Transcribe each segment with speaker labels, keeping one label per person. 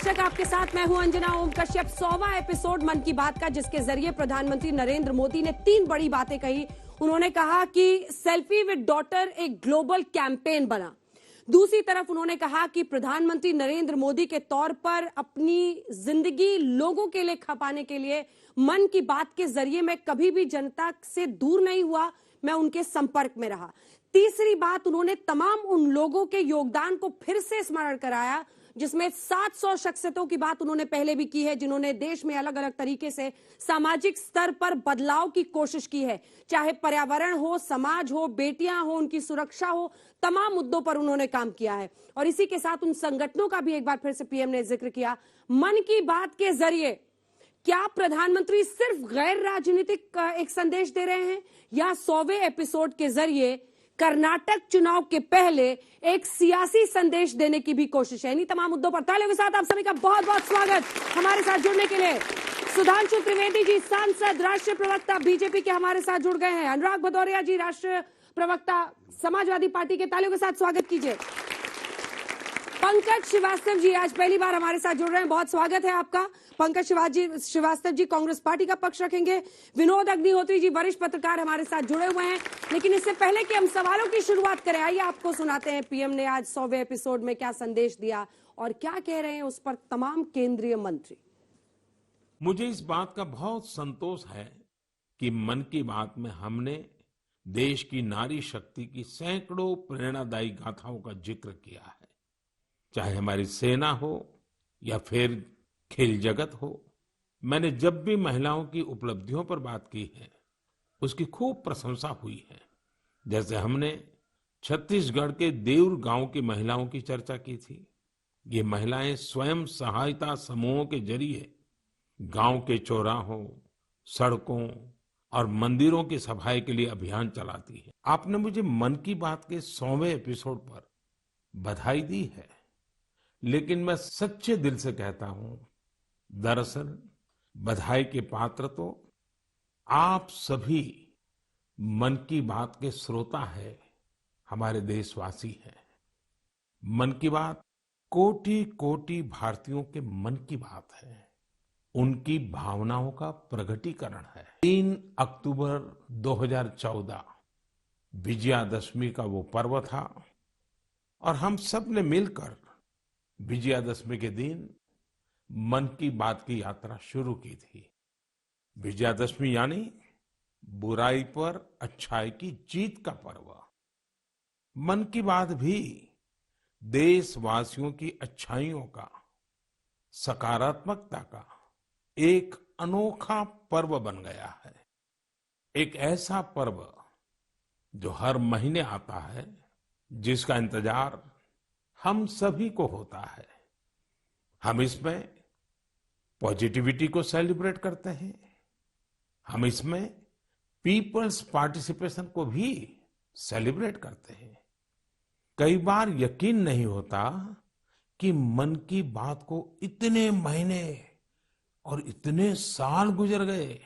Speaker 1: दर्शक, आपके साथ मैं हूं अंजना ओम कश्यप। 100वां एपिसोड मन की बात का, जिसके जरिए प्रधानमंत्री नरेंद्र मोदी ने 3 बड़ी बातें कही। उन्होंने कहा कि सेल्फी विद डॉटर एक ग्लोबल कैंपेन बना। दूसरी तरफ उन्होंने कहा कि प्रधानमंत्री नरेंद्र मोदी के तौर पर अपनी जिंदगी लोगों के लिए खपाने के लिए मन की बात के जरिए मैं कभी भी जनता से दूर नहीं हुआ, मैं उनके संपर्क में रहा। तीसरी बात, उन्होंने तमाम उन लोगों के योगदान को फिर से स्मरण कराया, जिसमें 700 शख्सियतों की बात उन्होंने पहले भी की है, जिन्होंने देश में अलग अलग तरीके से सामाजिक स्तर पर बदलाव की कोशिश की है। चाहे पर्यावरण हो, समाज हो, बेटियां हो, उनकी सुरक्षा हो, तमाम मुद्दों पर उन्होंने काम किया है। और इसी के साथ उन संगठनों का भी एक बार फिर से पीएम ने जिक्र किया। मन की बात के जरिए क्या प्रधानमंत्री सिर्फ गैर राजनीतिक एक संदेश दे रहे हैं, या 100वें एपिसोड के जरिए कर्नाटक चुनाव के पहले एक सियासी संदेश देने की भी कोशिश है? इन्हीं तमाम मुद्दों पर तालियों के साथ आप सभी का बहुत बहुत स्वागत। हमारे साथ जुड़ने के लिए सुधांशु त्रिवेदी जी, सांसद, राष्ट्रीय प्रवक्ता बीजेपी के, हमारे साथ जुड़ गए हैं। अनुराग भदौरिया जी, राष्ट्रीय प्रवक्ता समाजवादी पार्टी के, तालियों के साथ स्वागत कीजिए। पंकज श्रीवास्तव जी आज पहली बार हमारे साथ जुड़ रहे हैं, बहुत स्वागत है आपका। पंकज श्रीवास्तव जी कांग्रेस पार्टी का पक्ष रखेंगे। विनोद अग्निहोत्री जी, वरिष्ठ पत्रकार, हमारे साथ जुड़े हुए हैं। लेकिन इससे पहले कि हम सवालों की शुरुआत करें, आइए आपको सुनाते हैं पीएम ने आज 100वें एपिसोड में क्या संदेश दिया और क्या कह रहे हैं उस पर तमाम केंद्रीय मंत्री।
Speaker 2: मुझे इस बात का बहुत संतोष है कि मन की बात में हमने देश की नारी शक्ति की सैकड़ों प्रेरणादायी गाथाओं का जिक्र किया है। चाहे हमारी सेना हो या फिर खेल जगत हो, मैंने जब भी महिलाओं की उपलब्धियों पर बात की है उसकी खूब प्रशंसा हुई है। जैसे हमने छत्तीसगढ़ के देउर गांव की महिलाओं की चर्चा की थी। ये महिलाएं स्वयं सहायता समूहों के जरिए गांव के चौराहों, सड़कों और मंदिरों की सफाई के लिए अभियान चलाती है। आपने मुझे मन की बात के 100वें एपिसोड पर बधाई दी है, लेकिन मैं सच्चे दिल से कहता हूं, दरअसल बधाई के पात्र तो आप सभी मन की बात के श्रोता है, हमारे देशवासी हैं। मन की बात कोटि कोटि भारतीयों के मन की बात है, उनकी भावनाओं का प्रकटीकरण है। 3 अक्टूबर 2014 विजयादशमी का वो पर्व था और हम सब ने मिलकर विजयादशमी के दिन मन की बात की यात्रा शुरू की थी। विजयादशमी यानी बुराई पर अच्छाई की जीत का पर्व। मन की बात भी देशवासियों की अच्छाइयों का, सकारात्मकता का एक अनोखा पर्व बन गया है। एक ऐसा पर्व जो हर महीने आता है, जिसका इंतजार हम सभी को होता है। हम इसमें पॉजिटिविटी को सेलिब्रेट करते हैं, हम इसमें पीपल्स पार्टिसिपेशन को भी सेलिब्रेट करते हैं। कई बार यकीन नहीं होता कि मन की बात को इतने महीने और इतने साल गुजर गए।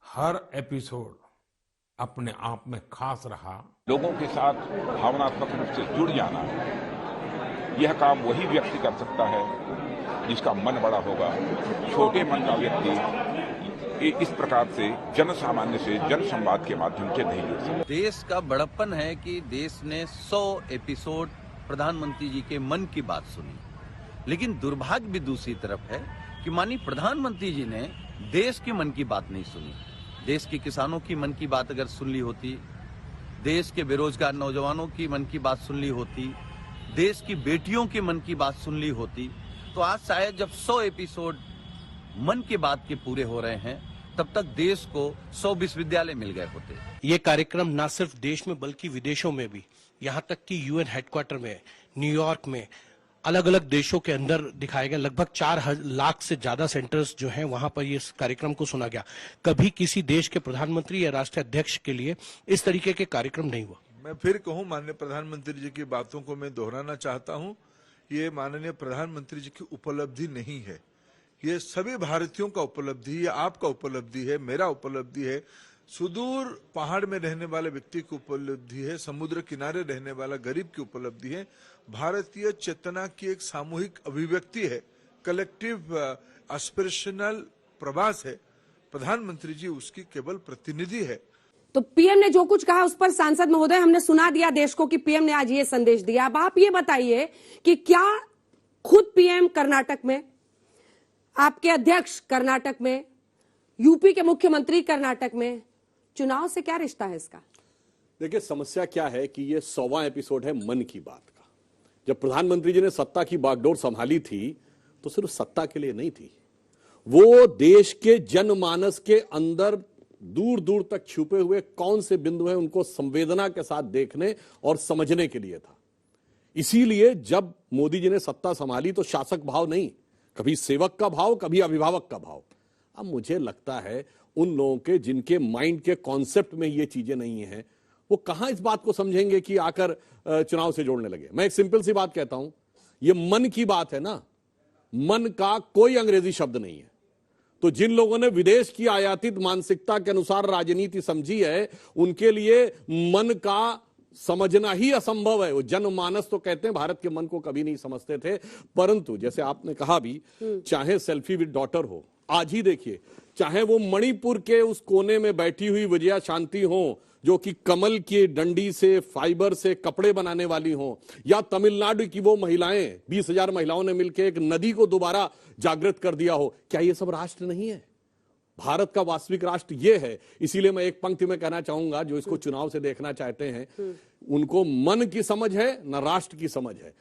Speaker 2: हर एपिसोड अपने आप में खास रहा।
Speaker 3: लोगों के साथ भावनात्मक रूप से जुड़ जाना, यह काम वही व्यक्ति कर सकता है जिसका मन बड़ा होगा। छोटे मन का व्यक्ति इस प्रकार से जन सामान्य से जन संवाद के माध्यम से नहीं जुड़ सकता।
Speaker 4: देश का बड़प्पन है कि देश ने 100 एपिसोड प्रधानमंत्री जी के मन की बात सुनी, लेकिन दुर्भाग्य भी दूसरी तरफ है कि माननीय प्रधानमंत्री जी ने देश की मन की बात नहीं सुनी। देश के किसानों की मन की बात अगर सुन ली होती, देश के बेरोजगार नौजवानों की मन की बात सुन ली होती, देश की बेटियों की मन की बात सुन ली होती, तो आज शायद जब 100 एपिसोड मन की बात के पूरे हो रहे हैं, तब तक देश को 100 विश्वविद्यालय मिल गए होते।
Speaker 5: ये कार्यक्रम न सिर्फ देश में बल्कि विदेशों में भी, यहाँ तक कि यूएन हेडक्वार्टर में, न्यूयॉर्क में, अलग अलग देशों के अंदर दिखाए गए। लगभग 4 लाख से ज्यादा सेंटर्स जो हैं वहां पर इस कार्यक्रम को सुना गया। कभी किसी देश के प्रधानमंत्री या राष्ट्रीय अध्यक्ष के लिए इस तरीके के कार्यक्रम नहीं हुआ।
Speaker 6: मैं फिर कहूं, माननीय प्रधानमंत्री जी की बातों को मैं दोहराना चाहता हूं। ये माननीय प्रधानमंत्री जी की उपलब्धि नहीं है, ये सभी भारतीयों का उपलब्धि है, आपका उपलब्धि है, मेरा उपलब्धि है। सुदूर पहाड़ में रहने वाले व्यक्ति की उपलब्धि है, समुद्र किनारे रहने वाला गरीब की उपलब्धि है, भारतीय चेतना की एक सामूहिक अभिव्यक्ति है, कलेक्टिव एस्पिरेशनल प्रवास है। प्रधानमंत्री जी उसकी केवल प्रतिनिधि है।
Speaker 1: तो पीएम ने जो कुछ कहा उस पर सांसद महोदय हमने सुना दिया देश को कि पीएम ने आज ये संदेश दिया। अब आप ये बताइए कि क्या खुद पीएम कर्नाटक में, आपके अध्यक्ष कर्नाटक में, यूपी के मुख्यमंत्री कर्नाटक में, चुनाव से क्या रिश्ता है इसका?
Speaker 7: देखिए, समस्या क्या है कि ये 100वां एपिसोड है मन की बात का। जब प्रधानमंत्री जी ने सत्ता की बागडोर संभाली थी तो सिर्फ सत्ता के लिए नहीं थी, वो देश के जनमानस के अंदर दूर दूर तक छुपे हुए कौन से बिंदु हैं उनको संवेदना के साथ देखने और समझने के लिए था। इसीलिए जब मोदी जी ने सत्ता संभाली तो शासक भाव नहीं, कभी सेवक का भाव, कभी अभिभावक का भाव। अब मुझे लगता है उन लोगों के जिनके माइंड के कॉन्सेप्ट में ये चीजें नहीं है, वो कहां इस बात को समझेंगे कि आकर चुनाव से जोड़ने लगे। मैं एक सिंपल सी बात कहता हूं, ये मन की बात है ना, मन का कोई अंग्रेजी शब्द नहीं है। तो जिन लोगों ने विदेश की आयातित मानसिकता के अनुसार राजनीति समझी है, उनके लिए मन का समझना ही असंभव है। वो जनमानस तो कहते हैं भारत के मन को कभी नहीं समझते थे। परंतु जैसे आपने कहा भी, चाहे सेल्फी विद डॉटर हो, आज ही देखिए, चाहे वो मणिपुर के उस कोने में बैठी हुई विजया शांति हो जो कि कमल की डंडी से, फाइबर से कपड़े बनाने वाली हो, या तमिलनाडु की वो महिलाएं, 20,000 महिलाओं ने मिलकर एक नदी को दोबारा जागृत कर दिया हो, क्या ये सब राष्ट्र नहीं है? भारत का वास्तविक राष्ट्र ये है। इसीलिए मैं एक पंक्ति में कहना चाहूंगा, जो इसको चुनाव से देखना चाहते हैं, उनको मन की समझ है न राष्ट्र की समझ है।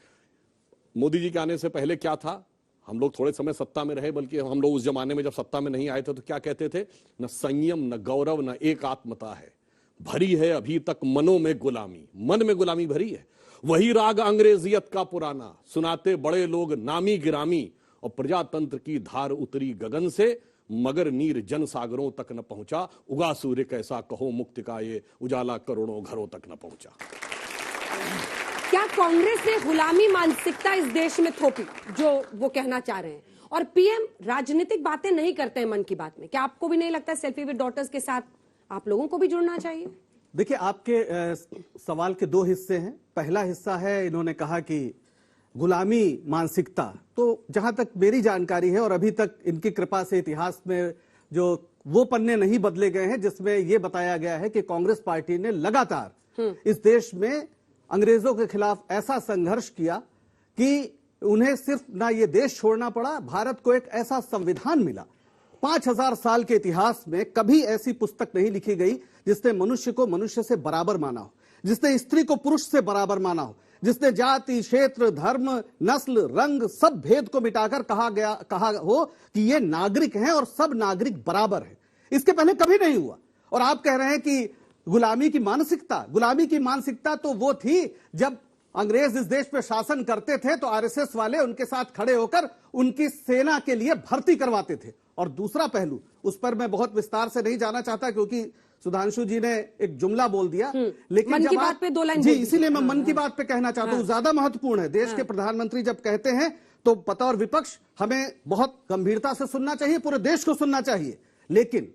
Speaker 7: मोदी जी के आने से पहले क्या था, हम लोग थोड़े समय सत्ता में रहे, बल्कि हम लोग उस जमाने में जब सत्ता में नहीं आए थे तो क्या कहते थे, न संयम, न गौरव, न एकात्मता है, भरी है अभी तक मनों में गुलामी। मन में गुलामी भरी है। वही राग अंग्रेजियत का पुराना, सुनाते बड़े लोग नामी गिरामी, और प्रजातंत्र की धार उतरी गगन से, मगर नीर जन सागरों तक न पहुंचा, उगा सूर्य कैसा कहो मुक्ति का ये, उजाला करोड़ों घरों तक न पहुंचा।
Speaker 1: क्या कांग्रेस ने गुलामी मानसिकता इस देश में थोपी, जो वो कहना चाह रहे हैं? और पीएम राजनीतिक बातें नहीं करते हैं मन की बात में। क्या आपको भी नहीं लगता सेल्फी विद डॉटर्स के साथ आप लोगों को भी जुड़ना चाहिए?
Speaker 8: देखिए, आपके सवाल के दो हिस्से हैं। पहला हिस्सा है, इन्होंने कहा कि गुलामी मानसिकता, तो जहां तक मेरी जानकारी है और अभी तक इनकी कृपा से इतिहास में जो वो पन्ने नहीं बदले गए हैं जिसमें यह बताया गया है कि कांग्रेस पार्टी ने लगातार इस देश में अंग्रेजों के खिलाफ ऐसा संघर्ष किया कि उन्हें सिर्फ ना ये देश छोड़ना पड़ा, भारत को एक ऐसा संविधान मिला। 5000 साल के इतिहास में कभी ऐसी पुस्तक नहीं लिखी गई जिसने मनुष्य को मनुष्य से बराबर माना हो, जिसने स्त्री को पुरुष से बराबर माना हो, जिसने जाति, क्षेत्र, धर्म, नस्ल, रंग सब भेद को मिटाकर कहा हो कि ये नागरिक हैं और सब नागरिक बराबर हैं। इसके पहले कभी नहीं हुआ। और आप कह रहे हैं कि गुलामी की मानसिकता तो वो थी जब अंग्रेज इस देश पे शासन करते थे तो आरएसएस वाले उनके साथ खड़े होकर उनकी सेना के लिए भर्ती करवाते थे। और दूसरा पहलू, उस पर मैं बहुत विस्तार से नहीं जाना चाहता क्योंकि सुधांशु जी ने एक जुमला बोल दिया, लेकिन
Speaker 1: मन
Speaker 8: जब
Speaker 1: की बात पे 2 लाइन
Speaker 8: जी, इसीलिए मैं मन की बात पे कहना चाहता हूं, ज्यादा महत्वपूर्ण है। देश के प्रधानमंत्री जब कहते हैं तो बतौर विपक्ष हमें बहुत गंभीरता से सुनना चाहिए, पूरे देश को सुनना चाहिए। लेकिन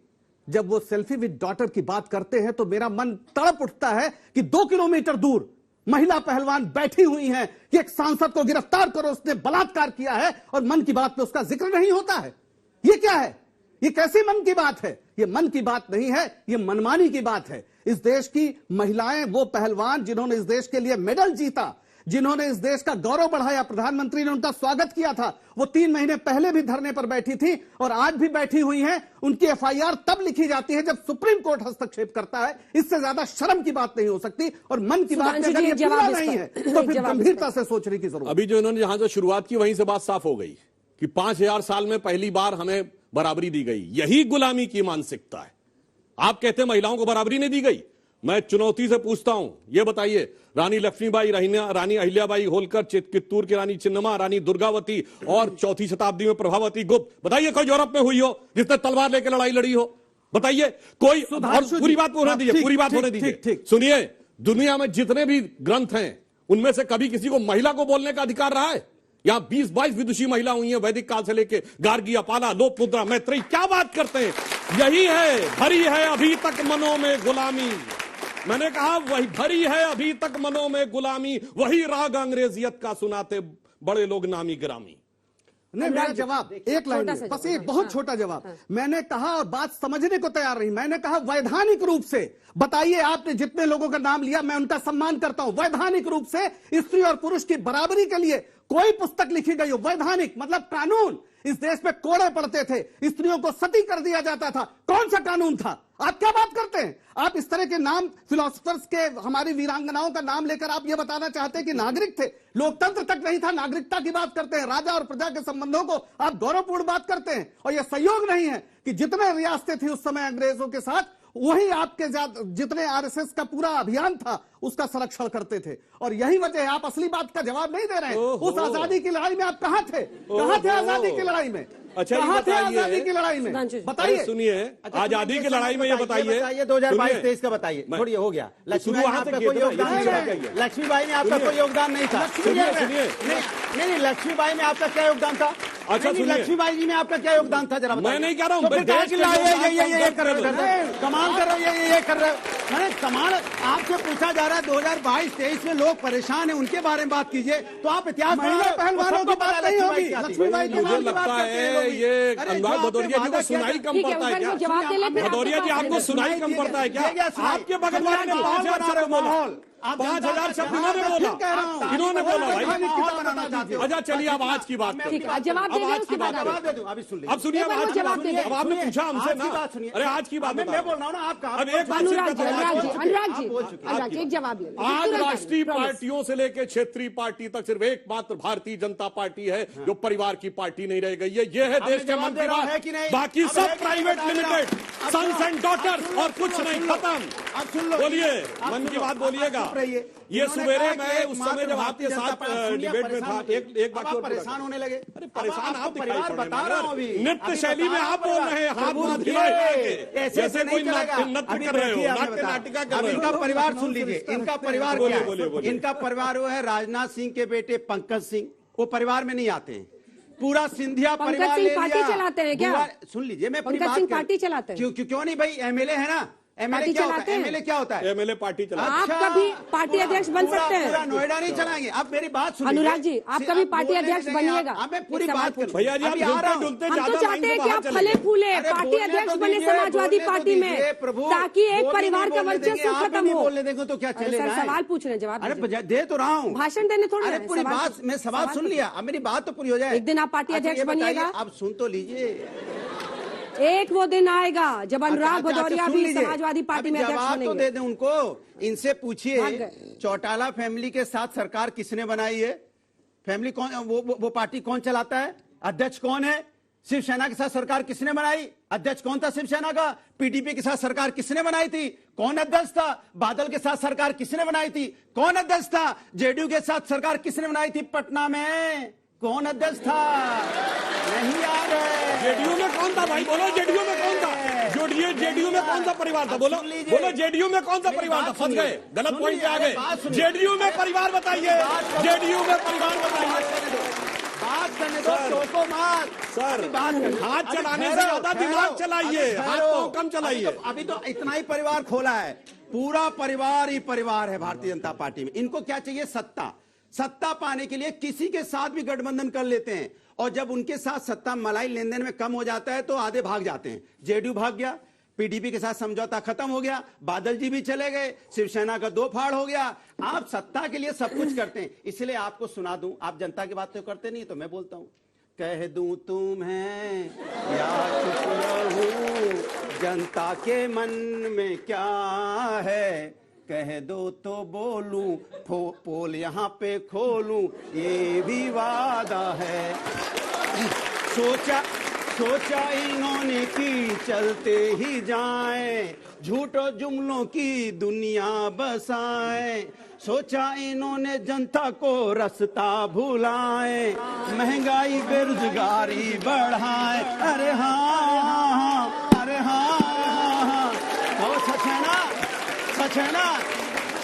Speaker 8: जब वो सेल्फी विद डॉटर की बात करते हैं तो मेरा मन तड़प उठता है कि 2 किलोमीटर दूर महिला पहलवान बैठी हुई हैं कि एक सांसद को गिरफ्तार करो, उसने बलात्कार किया है, और मन की बात पे उसका जिक्र नहीं होता है। ये क्या है? ये कैसी मन की बात है? ये मन की बात नहीं है, ये मनमानी की बात है। इस देश की महिलाएं, वो पहलवान जिन्होंने इस देश के लिए मेडल जीता, जिन्होंने इस देश का गौरव बढ़ाया, प्रधानमंत्री ने उनका स्वागत किया था, वो 3 महीने पहले भी धरने पर बैठी थी और आज भी बैठी हुई हैं। उनकी एफआईआर तब लिखी जाती है जब सुप्रीम कोर्ट हस्तक्षेप करता है। इससे ज्यादा शर्म की बात नहीं हो सकती। और मन की बात अगर ये पूरा नहीं है तो फिर गंभीरता से सोचने की जरूरत।
Speaker 7: अभी जो इन्होंने जहां से शुरुआत की वहीं से बात साफ हो गई कि 5000 साल में पहली बार हमें बराबरी दी गई। यही गुलामी की मानसिकता है। आप कहते हैं महिलाओं को बराबरी नहीं दी गई। मैं चुनौती से पूछता हूं, यह बताइए, रानी लक्ष्मीबाई, रानी अहिल्याबाई होलकर, कित्तूर की रानी चिन्नम्मा, रानी दुर्गावती और 4वीं शताब्दी में प्रभावती गुप्त, बताइए कोई यूरोप में हुई हो जिसने तलवार लेकर लड़ाई लड़ी हो? बताइए कोई। पूरी बात होने दीजिए, पूरी बात होने दीजिए। सुनिए, दुनिया में जितने भी ग्रंथ हैं उनमें से कभी किसी को महिला को बोलने का अधिकार रहा है? यहां 20-22 विदुषी महिला हुई हैं वैदिक काल से लेके, गार्गी, अपाला, लोपमुद्रा, मैत्रेयी, क्या बात करते हैं। यही है, भरी है अभी तक मनों में गुलामी। मैंने कहा वही भरी है अभी तक मनों में गुलामी, वही राग अंग्रेजियत का सुनाते बड़े लोग नामी ग्रामी।
Speaker 8: नहीं, मेरा जवाब एक लाइन में, बस एक बहुत छोटा जवाब। मैंने कहा, और बात समझने को तैयार नहीं, मैंने कहा वैधानिक रूप से बताइए, आपने जितने लोगों का नाम लिया मैं उनका सम्मान करता हूं, वैधानिक रूप से स्त्री और पुरुष की बराबरी के लिए कोई पुस्तक लिखी गई हो, वैधानिक मतलब कानून, इस देश में कोड़े पड़ते थे, स्त्रियों को सती कर दिया जाता था, कौन सा कानून था? आप क्या बात करते हैं? आप इस तरह के नाम फिलोसफर्स के, हमारी वीरांगनाओं का नाम लेकर आप ये बताना चाहते हैं कि नागरिक थे, लोकतंत्र तक नहीं था, नागरिकता की बात करते हैं, राजा और प्रजा के संबंधों को आप गौरवपूर्ण बात करते हैं। और यह संयोग नहीं है कि जितने रियासतें थी उस समय अंग्रेजों के साथ, वही आपके जितने आरएसएस का पूरा अभियान था उसका संरक्षण करते थे। और यही वजह है, आप असली बात का जवाब नहीं दे रहे हैं। उस आजादी की लड़ाई में आप कहां थे? कहां थे आजादी की लड़ाई में?
Speaker 7: अच्छा,
Speaker 8: कहां थे आजादी की लड़ाई में? बताइए,
Speaker 7: सुनिए, आजादी की लड़ाई में ये बताइए
Speaker 9: 2022-23 का बताइए। थोड़ी हो गया, लक्ष्मीबाई ने आपका कोई योगदान नहीं, लक्ष्मीबाई ने आपका कोई योगदान नहीं था। नहीं, लक्ष्मीबाई में आपका क्या योगदान था? अच्छा, लक्ष्मीबाई जी में आपका क्या योगदान था? जरा
Speaker 7: मैं नहीं कह रहा हूँ,
Speaker 9: कमाल कर रहे हो, ये कर रहे हो। मैंने कमाल, आपसे पूछा जा रहा है 2022-23 में लोग परेशान हैं, उनके बारे में बात कीजिए। तो आप इतिहास
Speaker 8: पहलवानों की बात नहीं होगी, लक्ष्मीबाई की
Speaker 7: मुझे लगता है ये अनुराग भदौरिया जी को सुनाई कम पड़ता है क्या? भदौरिया जी आपको सुनाई कम पड़ता है क्या? आपके बगल वाले ने 5,000 शब्द बोला, 5,000 शब्द इन्होंने बोला, इन्होंने बोला भाई। अच्छा चलिए, अब आज की बात
Speaker 1: जवाब दे दे, उसके बाद
Speaker 7: अब सुनिए, अब आपने पूछा हमसे ना, अरे आज की बात
Speaker 9: मैं बोल रहा हूँ ना, आपका
Speaker 7: अब एक बात,
Speaker 1: अनुराग जी एक जवाब ले।
Speaker 7: आज राष्ट्रीय पार्टियों से लेकर क्षेत्रीय पार्टी तक सिर्फ एकमात्र भारतीय जनता पार्टी है जो परिवार की पार्टी नहीं रह गई है। ये है देश के मन की बात, बाकी सब private limited, sons and daughters और कुछ नहीं, खत्म।
Speaker 9: अब सुन लो,
Speaker 7: बोलिए, मन की बात बोलिएगा। ये सवेरे मैं उस समय जब आपके साथ डिबेट में था, एक बात
Speaker 9: परेशान होने लगे।
Speaker 7: अरे परेशान आप
Speaker 9: परिवार बता रहा हूँ अभी,
Speaker 7: नृत्य शैली में आप बोल रहे हैं, हाथ हिलाए जैसे कोई नृत्य कर रहे हो, नाटिका कर रहे हो।
Speaker 9: इनका परिवार सुन लीजिए, इनका परिवार क्या है? इनका परिवार वो है राजनाथ सिंह के बेटे पंकज सिंह, वो परिवार में नहीं आते हैं। पूरा सिंधिया परिवार ले लिया।
Speaker 1: पार्टी चलाते हैं क्या?
Speaker 9: सुन लीजिए, मैं
Speaker 1: पंकज सिंह पार्टी चलाते हैं।
Speaker 9: क्यों नहीं भाई, एमएलए है ना। एमएलए क्या होता है? एमएलए क्या होता है?
Speaker 7: एमएलए पार्टी चलाते हैं।
Speaker 1: आप कभी पार्टी अध्यक्ष बन सकते हैं?
Speaker 9: पूरा नोएडा नहीं चलाएंगे। आप मेरी बात सुनिए
Speaker 1: अनुराग जी, आप कभी पार्टी अध्यक्ष बनिएगा?
Speaker 9: मैं पूरी बात करूं
Speaker 7: भैया जी, आप डुलते
Speaker 1: हम तो चाहते हैं कि आप फले फूले पार्टी अध्यक्ष बने समाजवादी पार्टी में, ताकि एक परिवार का वर्चस्व खत्म हो।
Speaker 9: बोलने देखो तो क्या चलेगा?
Speaker 1: सवाल पूछ रहे हैं, जवाब
Speaker 9: अरे दे तो रहा हूँ,
Speaker 1: भाषण देने थोड़ी।
Speaker 9: अरे पूरी बात, मैं सवाल सुन लिया, अब मेरी बात तो पूरी हो जाए।
Speaker 1: एक दिन आप पार्टी अध्यक्ष बनिएगा?
Speaker 9: आप सुन तो लीजिए,
Speaker 1: एक वो दिन आएगा जब अनुराग भदौरिया भी समाजवादी पार्टी में अध्यक्ष बनेंगे।
Speaker 9: जवाब तो दे दें उनको, इनसे पूछिए चौटाला फैमिली के साथ सरकार किसने बनाई है? फैमिली कौन, वो पार्टी कौन चलाता है? अध्यक्ष कौन है? शिवसेना के साथ सरकार किसने बनाई? अध्यक्ष कौन था शिवसेना का? पीडीपी के साथ सरकार किसने बनाई थी? कौन अध्यक्ष था? बादल के साथ सरकार किसने बनाई थी? कौन अध्यक्ष था? जेडीयू के साथ सरकार किसने बनाई थी पटना में? कौन अध्यक्ष था? नहीं याद है।
Speaker 7: जेडीयू में कौन था भाई? बोलो, जेडीयू में कौन था? जेडीयू में कौन सा परिवार था? बोलो बोलो, जेडीयू में कौन सा परिवार था? फंस गए, गलत पॉइंट पे आ गए। जेडीयू में परिवार बताइए, जेडीयू में परिवार बताइए।
Speaker 9: बात करने दो, टोको मार
Speaker 7: सर, हाथ चलाने से ज्यादा दिमाग चलाइए, हाथ पांव कम चलाइए।
Speaker 9: अभी तो इतना ही परिवार खोला है, पूरा परिवार ही परिवार है भारतीय जनता पार्टी में। इनको क्या चाहिए? सत्ता पाने के लिए किसी के साथ भी गठबंधन कर लेते हैं, और जब उनके साथ सत्ता मलाई लेन देन में कम हो जाता है तो आधे भाग जाते हैं। जेडीयू भाग गया, पीडीपी के साथ समझौता खत्म हो गया, बादल जी भी चले गए, शिवसेना का 2 फाड़ हो गया। आप सत्ता के लिए सब कुछ करते हैं, इसलिए आपको सुना दूं, आप जनता की बात तो करते नहीं, तो मैं बोलता हूं, कह दूं तुम्हें या चुप रहूं, जनता के मन में क्या है, कह दो तो बोलूं, पोल यहाँ पे खोलूं, ये भी वादा है। सोचा इन्होंने कि चलते ही जाएं, झूठों जुमलों की दुनिया बसाएं, सोचा इन्होंने जनता को रास्ता भुलाएं, महंगाई बेरोजगारी बढ़ाएं। अरे हाँ, अरे हाँ, तो सच है ना, सच है ना,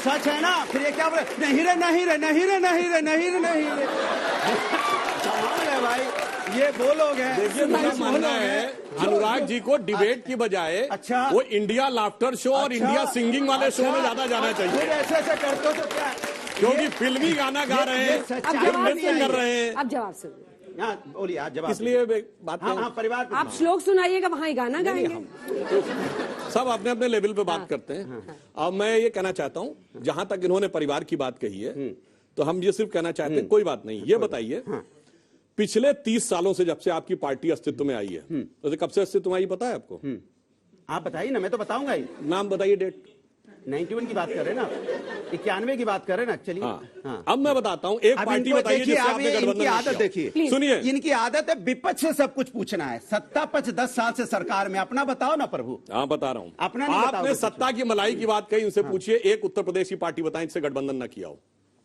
Speaker 9: सच है ना। फिर ये क्या बोले? नहीं रे, नहीं रे, नहीं रे, नहीं रे, नहीं रे, नहीं रे। कमाल है भाई, ये वो लोग हैं।
Speaker 7: देखिए, मेरा मानना है अनुराग जी को डिबेट की बजाय
Speaker 9: अच्छा,
Speaker 7: वो इंडिया लाफ्टर शो और इंडिया सिंगिंग वाले शो में ज्यादा जाना
Speaker 9: फिर
Speaker 7: चाहिए,
Speaker 9: ऐसे ऐसे करते हो तो क्या,
Speaker 7: क्योंकि फिल्मी गाना गा रहे हैं, नृत्य कर रहे हैं।
Speaker 1: अब जवाब सुनिए।
Speaker 9: हाँ बोलिए, आज जवाब
Speaker 7: इसलिए बात
Speaker 9: हाँ हाँ परिवार पे
Speaker 1: आप श्लोक सुनाइएगा, वहां ही गाना गाएंगे।
Speaker 7: सब अपने अपने लेवल पे बात करते हैं। अब मैं ये कहना चाहता हूं, जहां तक इन्होंने परिवार की बात कही है, तो हम ये सिर्फ कहना चाहते हैं, कोई बात नहीं, ये बताइए पिछले 30 सालों से जब से आपकी पार्टी अस्तित्व में आई है, तो कब से अस्तित्व में आई पता है आपको?
Speaker 9: आप बताइए ना, मैं तो बताऊंगा ही।
Speaker 7: नाम बताइए, डेट।
Speaker 9: 91 की बात कर रहे हैं ना, 91 की बात कर रहे हैं ना, चलिए।
Speaker 7: हाँ। अब मैं बताता हूं, एक पार्टी बताइए जिससे आपने गठबंधन
Speaker 9: इनकी आदत देखिए,
Speaker 7: सुनिए,
Speaker 9: इनकी आदत है विपक्ष से सब कुछ पूछना है। सत्ता पक्ष 10 साल से सरकार में, अपना बताओ ना प्रभु।
Speaker 7: हाँ बता रहा हूं,
Speaker 9: अपना नहीं बताओ,
Speaker 7: आपने सत्ता की मलाई की बात कही, उनसे पूछिए एक उत्तर प्रदेश की पार्टी बताएं जिससे गठबंधन न किया हो,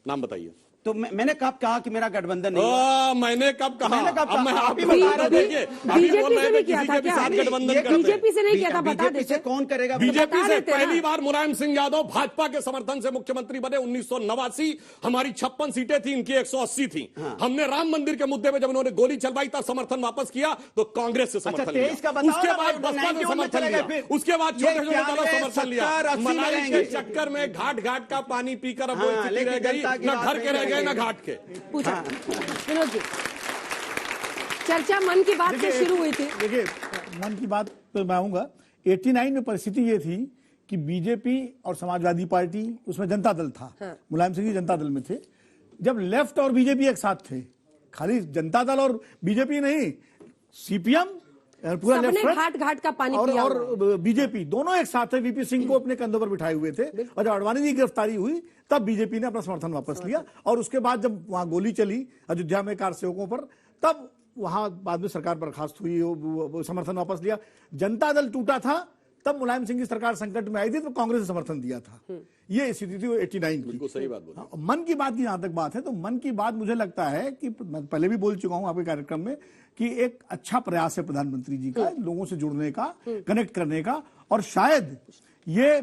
Speaker 7: नाम बताइए।
Speaker 9: तो मैंने कब कहा कि मेरा गठबंधन नहीं हुआ?
Speaker 7: मैंने कब कहा? अब मैं
Speaker 9: आप ही
Speaker 7: आपको
Speaker 9: बता
Speaker 7: बता
Speaker 9: रहे
Speaker 7: देखिए, अभी बोल रहे थे किसी के भी साथ गठबंधन करते हैं।
Speaker 1: बीजेपी से नहीं किया था, बता
Speaker 9: बीजेपी
Speaker 1: देते।
Speaker 9: से कौन करेगा?
Speaker 7: बीजेपी से पहली बार मुलायम सिंह यादव भाजपा के समर्थन से मुख्यमंत्री बने 1989। हमारी 56 सीटें थी, इनकी 180 थी। हमने राम मंदिर के मुद्दे में जब उन्होंने गोली चलवाई तब समर्थन वापस किया, तो कांग्रेस से समर्थन लिया, उसके बाद बसपा से समर्थन लिया, उसके बाद छोटे छोटे दलों से समर्थन लिया। मलाई के चक्कर में घाट घाट का पानी पीकर अब वो स्थिति रह गई, न घर के रह गए न घाट के।
Speaker 1: पूछा विनोद जी, चर्चा मन की बात से शुरू हुई थी।
Speaker 10: देखिए, मन की बात पे मैं आऊंगा। 89 में परिस्थिति ये थी कि बीजेपी और समाजवादी पार्टी, उसमें जनता दल था, मुलायम सिंह जी जनता दल में थे। जब लेफ्ट और बीजेपी एक साथ थे, खाली जनता दल और बीजेपी नहीं, सीपीएम पूरा लेफ्ट
Speaker 1: घाट घाट का पानी
Speaker 10: और बीजेपी दोनों एक साथ थे। वीपी सिंह को अपने कंधों पर बिठाए हुए थे, और जब अडवाणी जी की गिरफ्तारी हुई तब बीजेपी ने अपना समर्थन वापस लिया, और उसके बाद जब वहां गोली चली अयोध्या में कार सेवकों पर, तब वहां बाद में सरकार बर्खास्त हुई, समर्थन वापस लिया। जनता दल टूटा था, तब मुलायम सिंह की सरकार संकट में आई थी, तो कांग्रेस ने समर्थन दिया था। ये स्थिति थी 89 की।
Speaker 7: बिल्कुल सही बात बोली।
Speaker 10: मन की बात की जहां तक बात है, तो मन की बात मुझे लगता है कि मैं पहले भी बोल चुका हूं आपके कार्यक्रम में कि एक अच्छा प्रयास है प्रधानमंत्री जी का, लोगों से जुड़ने का, कनेक्ट करने का, और शायद ये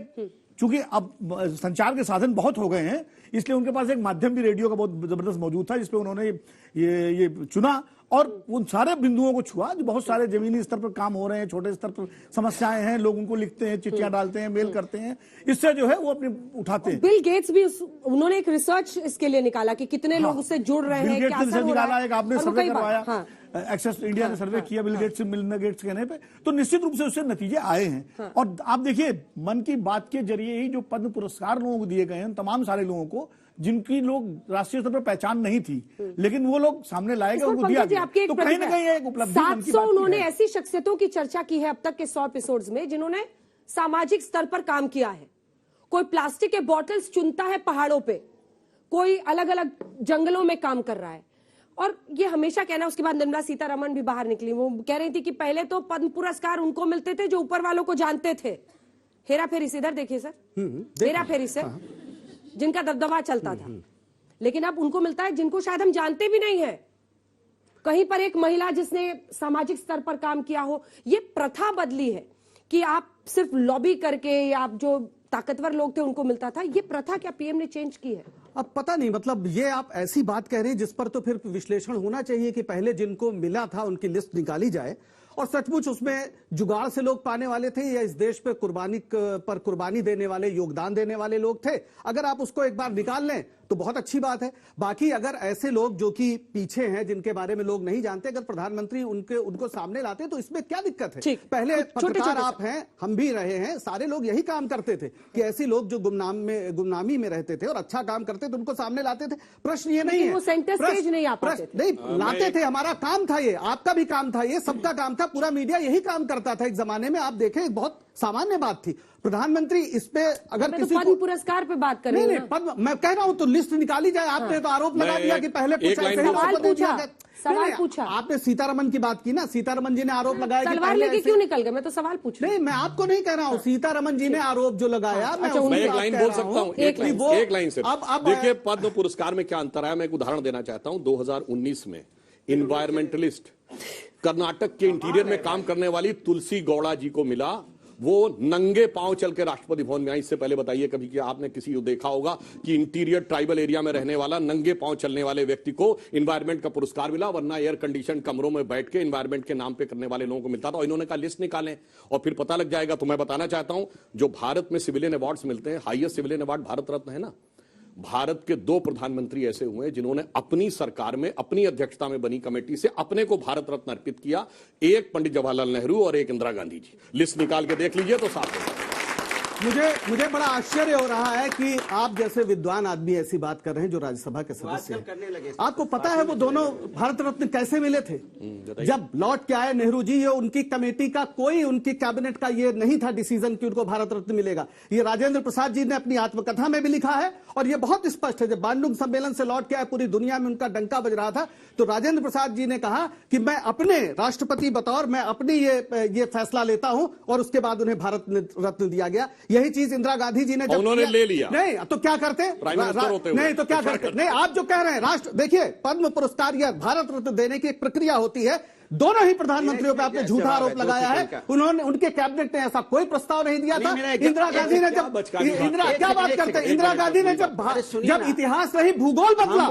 Speaker 10: चूंकि अब संचार के साधन बहुत हो गए हैं, इसलिए उनके पास एक माध्यम भी रेडियो का बहुत जबरदस्त मौजूद था, जिसपे उन्होंने ये चुना और उन सारे बिंदुओं को छुआ जो बहुत सारे जमीनी स्तर पर काम हो रहे हैं, छोटे स्तर पर समस्याएं हैं, लोग उनको लिखते हैं, चिट्ठियां डालते हैं, मेल करते हैं, इससे जो है वो अपने उठाते हैं।
Speaker 1: बिल गेट्स भी उन्होंने एक रिसर्च इसके लिए निकाला कि कितने लोग उससे जुड़ रहे हैं, क्या असर हो रहा है।
Speaker 10: एक आपने सर्वे करवाया, एक्सेस इंडिया ने सर्वे किया बिल गेट्स से, मिलिंदा गेट्स कहने पे, तो निश्चित रूप से उससे नतीजे आए हैं। और आप देखिए, मन की बात के जरिए ही जो पद्म पुरस्कार लोगों को दिए गए हैं, तमाम सारे लोगों को जिनकी लोग राष्ट्रीय स्तर पर पहचान नहीं थी, लेकिन वो लोग सामने लाए गए, उनको दिया गया, तो कहीं ना कहीं एक उपलब्धि।
Speaker 1: 700 उन्होंने ऐसी शख्सियतों की चर्चा की है अब तक के 100 एपिसोड्स में जिन्होंने सामाजिक स्तर पर काम किया है। कोई प्लास्टिक के बॉटल्स चुनता है पहाड़ों पे, कोई अलग अलग जंगलों में काम कर रहा है। और ये हमेशा कहना, उसके बाद निर्मला सीतारमण भी बाहर निकली, वो कह रही थी कि पहले तो पद्म पुरस्कार उनको मिलते थे जो ऊपर वालों को जानते थे। हेरा फेरी से, इधर देखिए सर, हेरा फेरी से जिनका दबदबा चलता था, लेकिन अब उनको मिलता है जिनको शायद हम जानते भी नहीं है। कहीं पर एक महिला जिसने सामाजिक स्तर पर काम किया हो, ये प्रथा बदली है कि आप सिर्फ लॉबी करके या आप जो ताकतवर लोग थे उनको मिलता था। ये प्रथा क्या पीएम ने चेंज की है?
Speaker 8: अब पता नहीं, मतलब ये आप ऐसी बात कह रहे हैं जिस पर तो फिर विश्लेषण होना चाहिए कि पहले जिनको मिला था उनकी लिस्ट निकाली जाए, और सचमुच उसमें जुगाड़ से लोग पाने वाले थे या इस देश पे कुर्बानी देने वाले, योगदान देने वाले लोग थे। अगर आप उसको एक बार निकाल लें तो बहुत अच्छी बात है। बाकी अगर ऐसे लोग जो कि पीछे हैं, जिनके बारे में लोग नहीं जानते, अगर प्रधानमंत्री उनको सामने लाते तो इसमें क्या दिक्कत है? पहले पत्रकार आप हैं, हम भी रहे हैं, सारे लोग यही काम करते थे कि ऐसे लोग जो गुमनामी में रहते थे और अच्छा काम करते थे उनको सामने लाते थे। प्रश्न ये नहीं है,
Speaker 1: वो सेंटर स्टेज नहीं आ पाते थे।
Speaker 8: नहीं लाते थे, हमारा काम था ये, आपका भी काम था ये, सबका काम था, पूरा मीडिया यही काम करता था एक जमाने में। आप देखें, बहुत सामान्य बात थी। प्रधानमंत्री इस पे अगर किसी
Speaker 1: पद्म पुरस्कार पे बात करें,
Speaker 8: नहीं पद्म, मैं कह रहा हूं तो लिस्ट निकाली जाए। आपने तो आरोप लगा दिया कि पहले कुछ
Speaker 1: सवाल पूछा,
Speaker 8: आपने सीतारमण की बात की ना, सीतारमण जी ने आरोप लगाया कि
Speaker 1: तलवार लेके क्यों निकल गए? मैं तो सवाल पूछ रही हूं।
Speaker 8: नहीं, मैं आपको नहीं कह रहा हूं, सीतारमण जी ने आरोप जो लगाया, मैं
Speaker 7: एक लाइन बोल सकता हूं, एक लाइन से। अब देखिए, पद्म पुरस्कार में क्या अंतर है, मैं एक उदाहरण देना चाहता हूं। 2019 में इन्वायरमेंटलिस्ट कर्नाटक के इंटीरियर में काम करने वाली तुलसी गौड़ा जी को मिला वो नंगे पांव चल के राष्ट्रपति भवन में आई। इससे पहले बताइए कभी कि आपने किसी को देखा होगा कि इंटीरियर ट्राइबल एरिया में रहने वाला नंगे पांव चलने वाले व्यक्ति को एनवायरमेंट का पुरस्कार मिला, वरना एयर कंडीशन कमरों में बैठ के एनवायरमेंट के नाम पे करने वाले लोगों को मिलता था। और इन्होंने कहा लिस्ट निकालें और फिर पता लग जाएगा। तो मैं बताना चाहता हूं, जो भारत में सिविलियन अवार्ड्स मिलते हैं, highest civilian award Bharat Ratna है ना, भारत के 2 प्रधानमंत्री ऐसे हुए हैं जिन्होंने अपनी सरकार में, अपनी अध्यक्षता में बनी कमेटी से अपने को भारत रत्न अर्पित किया। एक पंडित जवाहरलाल नेहरू और एक इंदिरा गांधी जी। लिस्ट निकाल के देख लीजिए तो साफ है।
Speaker 8: मुझे बड़ा आश्चर्य हो रहा है कि आप जैसे विद्वान आदमी ऐसी बात कर रहे हैं जो राज्यसभा के सदस्य हैं। आपको पता है वो दोनों भारत रत्न कैसे मिले थे? जब लौट के आए नेहरू जी, ये उनकी कमेटी का कोई, उनकी कैबिनेट का ये नहीं था डिसीजन कि उनको भारत रत्न मिलेगा। ये राजेंद्र प्रसाद जी ने अपनी आत्मकथा में भी लिखा है और ये बहुत स्पष्ट है। जब बांडुंग सम्मेलन से लौट के आए, पूरी दुनिया में उनका डंका बज रहा था, तो राजेंद्र प्रसाद जी ने कहा कि मैं अपने राष्ट्रपति बतौर मैं अपनी ये फैसला लेता हूं, और उसके बाद उन्हें भारत रत्न दिया गया। यही चीज इंदिरा गांधी जी ने जब
Speaker 7: उन्होंने ले लिया।
Speaker 8: नहीं तो क्या करते? नहीं तो क्या करते? नहीं, आप जो कह रहे हैं राष्ट्र, देखिए पद्म पुरस्कार या भारत रत्न देने की एक प्रक्रिया होती है। दोनों ही प्रधानमंत्रियों पे आपने झूठा आरोप लगाया है। उन्होंने, उनके कैबिनेट ने ऐसा कोई प्रस्ताव नहीं दिया था। इंदिरा गांधी ने जब, क्या बात करते हैं, इंदिरा गांधी ने जब इतिहास नहीं भूगोल बदला,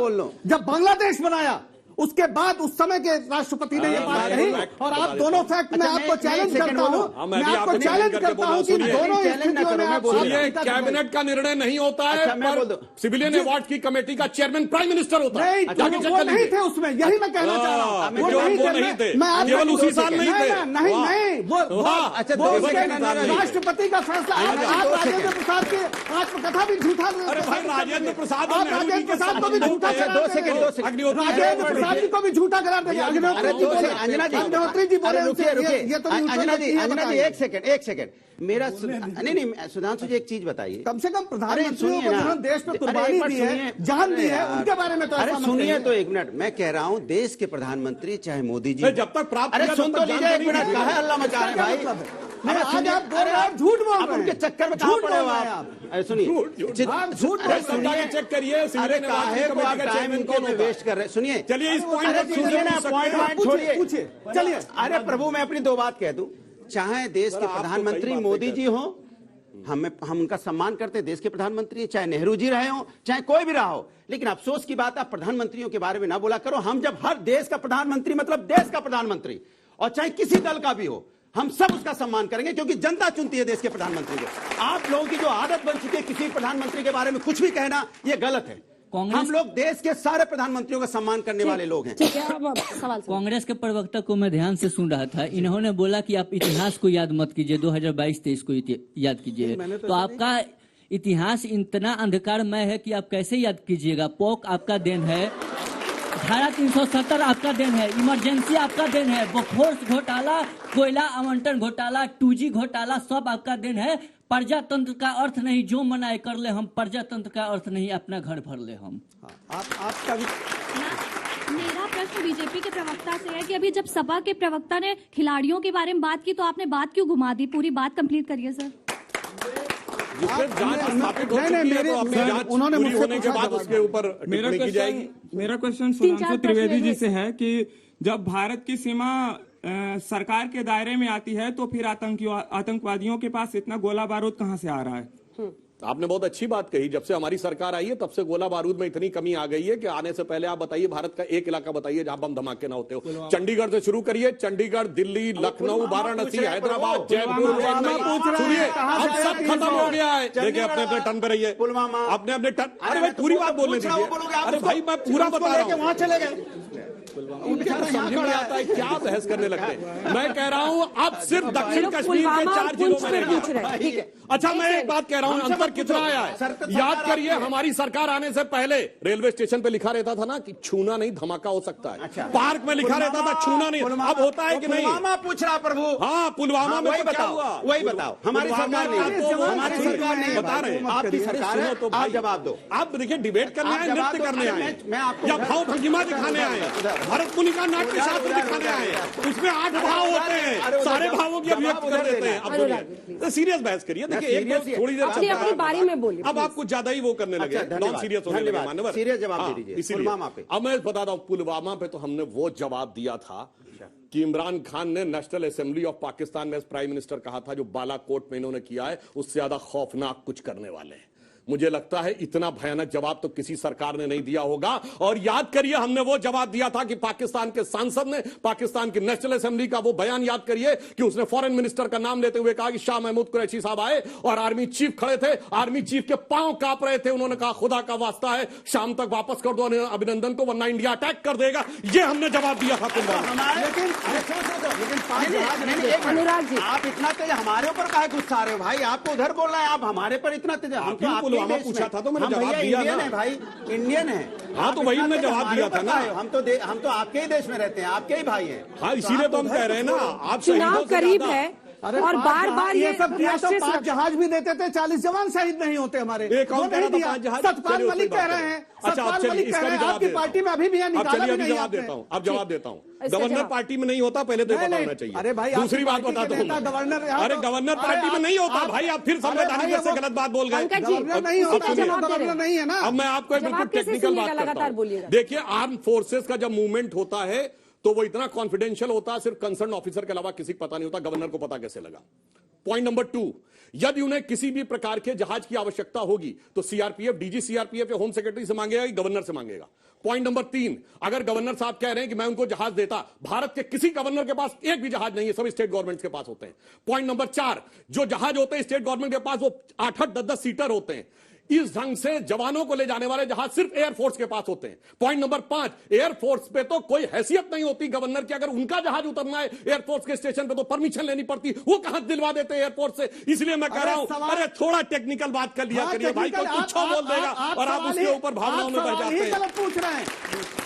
Speaker 8: जब बांग्लादेश बनाया, उसके बाद उस समय के राष्ट्रपति ने ये बात कही। और आप दोनों फैक्ट में आपको चैलेंज करता हूं, मैं आपको चैलेंज करता हूं कि दोनों स्थितियों में आप
Speaker 7: कैबिनेट का निर्णय नहीं होता है, पर सिविलियन अवार्ड की कमेटी का चेयरमैन प्राइम मिनिस्टर होता है।
Speaker 8: वो नहीं थे उसमें, यही मैं कहना चाह रहा हूं। वो नहीं थे,
Speaker 7: केवल उसी साल नहीं थे।
Speaker 8: नहीं, वो राष्ट्रपति का फैसला। आप राजेंद्र प्रसाद की आत्मकथा भी झूठा,
Speaker 7: राजेंद्र प्रसाद
Speaker 8: को भी झूठा, राजेंद्र प्रसाद जी को भी झूठा करार देंगे। अग्निहोत्री जी बोले, ये तो
Speaker 9: अंजना जी एक सेकंड मेरा नहीं सुधांशु जी एक चीज बताइए।
Speaker 8: कम से कम प्रधानमंत्रियों को जिन्होंने देश में कुर्बानी दी है, जान दी है, उनके बारे में तो
Speaker 9: अरे सुनिए तो एक मिनट, मैं कह रहा हूं देश के प्रधानमंत्री चाहे मोदी जी
Speaker 7: जब तक प्राप्त,
Speaker 9: अरे सुन तो लीजिए एक मिनट, कहा हल्ला मचा रहे भाई।
Speaker 8: आज आप बोल रहे हैं, झूठ बोल रहे हैं,
Speaker 9: उनके चक्कर में कहां पड़े हो आप? अरे सुनिए,
Speaker 8: झूठ
Speaker 7: चेक करिए,
Speaker 9: टाइम इनको में वेस्ट कर रहे। सुनिए,
Speaker 7: चलिए इस पॉइंट
Speaker 8: पूछिए, चलिए।
Speaker 9: अरे प्रभु मैं अपनी 2 बात कह दूं, चाहे देश के प्रधानमंत्री मोदी जी हो, हम उनका सम्मान करते हैं, देश के प्रधानमंत्री, चाहे नेहरू जी रहे हो, चाहे कोई भी रहा हो, लेकिन अफसोस की बात, आप प्रधानमंत्रियों के बारे में ना बोला करो। हम जब हर देश का प्रधानमंत्री, मतलब देश का प्रधानमंत्री, और चाहे किसी दल का भी हो, हम सब उसका सम्मान करेंगे, क्योंकि जनता चुनती है देश के प्रधानमंत्री को। आप लोगों की जो आदत बन चुकी है किसी प्रधानमंत्री के बारे में कुछ भी कहना, यह गलत है। हम लोग देश के सारे प्रधानमंत्रियों का सम्मान करने वाले लोग हैं।
Speaker 1: ठीक है, अब सवाल।
Speaker 11: कांग्रेस के प्रवक्ता को मैं ध्यान से सुन रहा था, इन्होंने बोला कि आप इतिहास को याद मत कीजिए, 2022-23 को याद कीजिए। तो आपका इतिहास इतना अंधकारमय है कि आप कैसे याद कीजिएगा? पोक आपका देन है, धारा 370 आपका देन है, इमरजेंसी आपका देन है, बोफोर्स घोटाला, कोयला आवंटन घोटाला, 2G घोटाला, सब आपका देन है। प्रजातंत्र का अर्थ नहीं जो मनाए कर ले हम, प्रजातंत्र का अर्थ नहीं अपना घर भर ले हम।
Speaker 8: आपका
Speaker 12: मेरा प्रश्न बीजेपी के प्रवक्ता से है कि अभी जब सपा के प्रवक्ता ने खिलाड़ियों के बारे में बात की, तो आपने बात क्यों घुमा दी? पूरी बात कंप्लीट करिए सर।
Speaker 8: उन्होंने
Speaker 7: होने के बाद उसके ऊपर टिप्पणी की जाएगी।
Speaker 13: मेरा क्वेश्चन सुधांशु त्रिवेदी जी से है कि जब भारत की सीमा सरकार के दायरे में आती है, तो फिर आतंकवादियों के पास इतना गोला बारूद कहां से आ रहा है?
Speaker 7: आपने बहुत अच्छी बात कही। जब से हमारी सरकार आई है तब से गोला बारूद में इतनी कमी आ गई है कि आने से पहले आप बताइए भारत का एक इलाका बताइए जहां बम धमाके ना होते हो। चंडीगढ़ से शुरू करिए, चंडीगढ़, दिल्ली, लखनऊ, वाराणसी, हैदराबाद, जयपुर, सुनिए अब सब खत्म हो गया है। देखिए अपने अपने टर्न पे रहिए, अपने अपने टर्न। अरे भाई पूरी बात बोलने दीजिए। अरे भाई मैं पूरा बता रहा हूँ,
Speaker 9: वहां चले गए,
Speaker 7: समझ में आता है क्या बहस करने लगते हैं। मैं कह रहा हूं अब सिर्फ दक्षिण कश्मीर के 4 जिलों में रह। अच्छा मैं एक बात कह रहा हूं, अंतर कितना आया है याद करिए। हमारी सरकार आने से पहले रेलवे स्टेशन पे लिखा रहता था ना कि छूना नहीं धमाका हो सकता है।
Speaker 9: अच्छा।
Speaker 7: पार्क में लिखा रहता था छूना नहीं, अब होता है कि नहीं?
Speaker 9: पुलवामा पूछ रहा प्रभु।
Speaker 7: हाँ पुलवामा में
Speaker 9: वही बताओ, वही बताओ। हमारी सरकार नहीं
Speaker 7: बता रहे हैं,
Speaker 9: आपकी सरकार है, तो आप जवाब दो।
Speaker 7: आप देखिए डिबेट करने आए, नृत्य करने आए, या भाव भंगिमा दिखाने आए, भरत मुनि का नाट्य शास्त्र दिखाने आए, उसमें 8 भाव होते हैं, सारे भावों की अभिव्यक्ति कर देते हैं। अब सुनिए, सीरियस बहस करिए। देखिए एक बार थोड़ी देर
Speaker 1: अपनी बारी में बोलिए।
Speaker 7: अब आप कुछ ज्यादा ही वो करने लगे, नॉन सीरियस होने लगे मान्यवर।
Speaker 9: सीरियस जवाब दे दीजिए।
Speaker 7: इसीलिए अब मैं बताता हूँ, पुलवामा पे तो हमने वो जवाब दिया था कि इमरान खान ने नेशनल असेंबली ऑफ पाकिस्तान में प्राइम मिनिस्टर कहा था, जो बालाकोट में इन्होंने किया है उससे ज्यादा खौफनाक कुछ करने वाले हैं। मुझे लगता है इतना भयानक जवाब तो किसी सरकार ने नहीं दिया होगा। और याद करिए, हमने वो जवाब दिया था कि पाकिस्तान के सांसद ने पाकिस्तान की नेशनल असेंबली का वो बयान याद करिए कि उसने फॉरेन मिनिस्टर का नाम लेते हुए कहा कि शाह महमूद कुरैशी साहब आए और आर्मी चीफ खड़े थे, आर्मी चीफ के पांव कांप रहे थे। उन्होंने कहा खुदा का वास्ता है शाम तक वापस कर दो अभिनंदन को, वरना इंडिया अटैक कर देगा। ये हमने जवाब दिया था।
Speaker 9: अनुराग जी, आप इतना तेज हमारे ऊपर काहे गुस्सा आ रहे हो भाई? आपको उधर बोलना है, आप हमारे पर इतना तेज। हम तो आपके
Speaker 7: पूछा था तो मैंने जवाब दिया
Speaker 9: इंडियन है भाई, इंडियन है।
Speaker 7: हाँ तो वही हमने जवाब दिया था ना।
Speaker 9: हम तो आपके ही देश में रहते हैं, आपके ही भाई हैं।
Speaker 7: हाँ इसीलिए तो हम कह रहे हैं ना, आप
Speaker 1: चुनाव करीब है और बार बार ये
Speaker 8: सब पांच जहाज भी देते थे, 40 जवान शहीद नहीं होते हमारे। सतपाल मलिक कह रहे हैं, सतपाल मलिक कह रहे हैं आपकी पार्टी में अभी भी निकाला भी नहीं।
Speaker 7: जवाब देता हूँ, अब जवाब देता हूँ। गवर्नर पार्टी में नहीं होता, पहले तो पता होना चाहिए।
Speaker 8: अरे भाई
Speaker 7: दूसरी बात बताता हूँ, अरे गवर्नर पार्टी में नहीं होता भाई, आप फिर संवैधानिक से गलत बात बोल गए।
Speaker 8: गवर्नर नहीं होता, गवर्नर नहीं है ना।
Speaker 7: अब मैं आपको एक बिल्कुल टेक्निकल बात करता हूँ। देखिए, आर्म फोर्सेस का जब मूवमेंट होता है तो वो इतना कॉन्फिडेंशियल होता है, सिर्फ कंसर्न ऑफिसर के अलावा किसी को पता नहीं होता। गवर्नर को पता कैसे लगा? पॉइंट नंबर 2, यदि उन्हें किसी भी प्रकार के जहाज की आवश्यकता होगी तो सीआरपीएफ, डीजी सीआरपीएफ या होम सेक्रेटरी से मांगेगा कि गवर्नर से मांगेगा। पॉइंट नंबर 3, अगर गवर्नर साहब कह रहे हैं कि मैं उनको जहाज देता, भारत के किसी गवर्नर के पास एक भी जहाज नहीं है, सब स्टेट गवर्नमेंट के पास होते हैं। पॉइंट नंबर 4, जो जहाज होते हैं स्टेट गवर्नमेंट के पास वो 8-8, 10-10 सीटर होते हैं। इस ढंग से जवानों को ले जाने वाले जहाज सिर्फ एयरफोर्स के पास होते हैं। पॉइंट नंबर 5, एयरफोर्स पे तो कोई हैसियत नहीं होती गवर्नर की। अगर उनका जहाज उतरना है एयरफोर्स के स्टेशन पे तो परमिशन लेनी पड़ती, वो कहां दिलवा देते हैं एयरफोर्स से। इसलिए मैं कह रहा हूं, अरे थोड़ा टेक्निकल बात कर लिया करिए भाई, कोई कुछ बोल देगा और आप उसके ऊपर भावनाओं में बह जाते हैं।
Speaker 8: पूछ रहे हैं,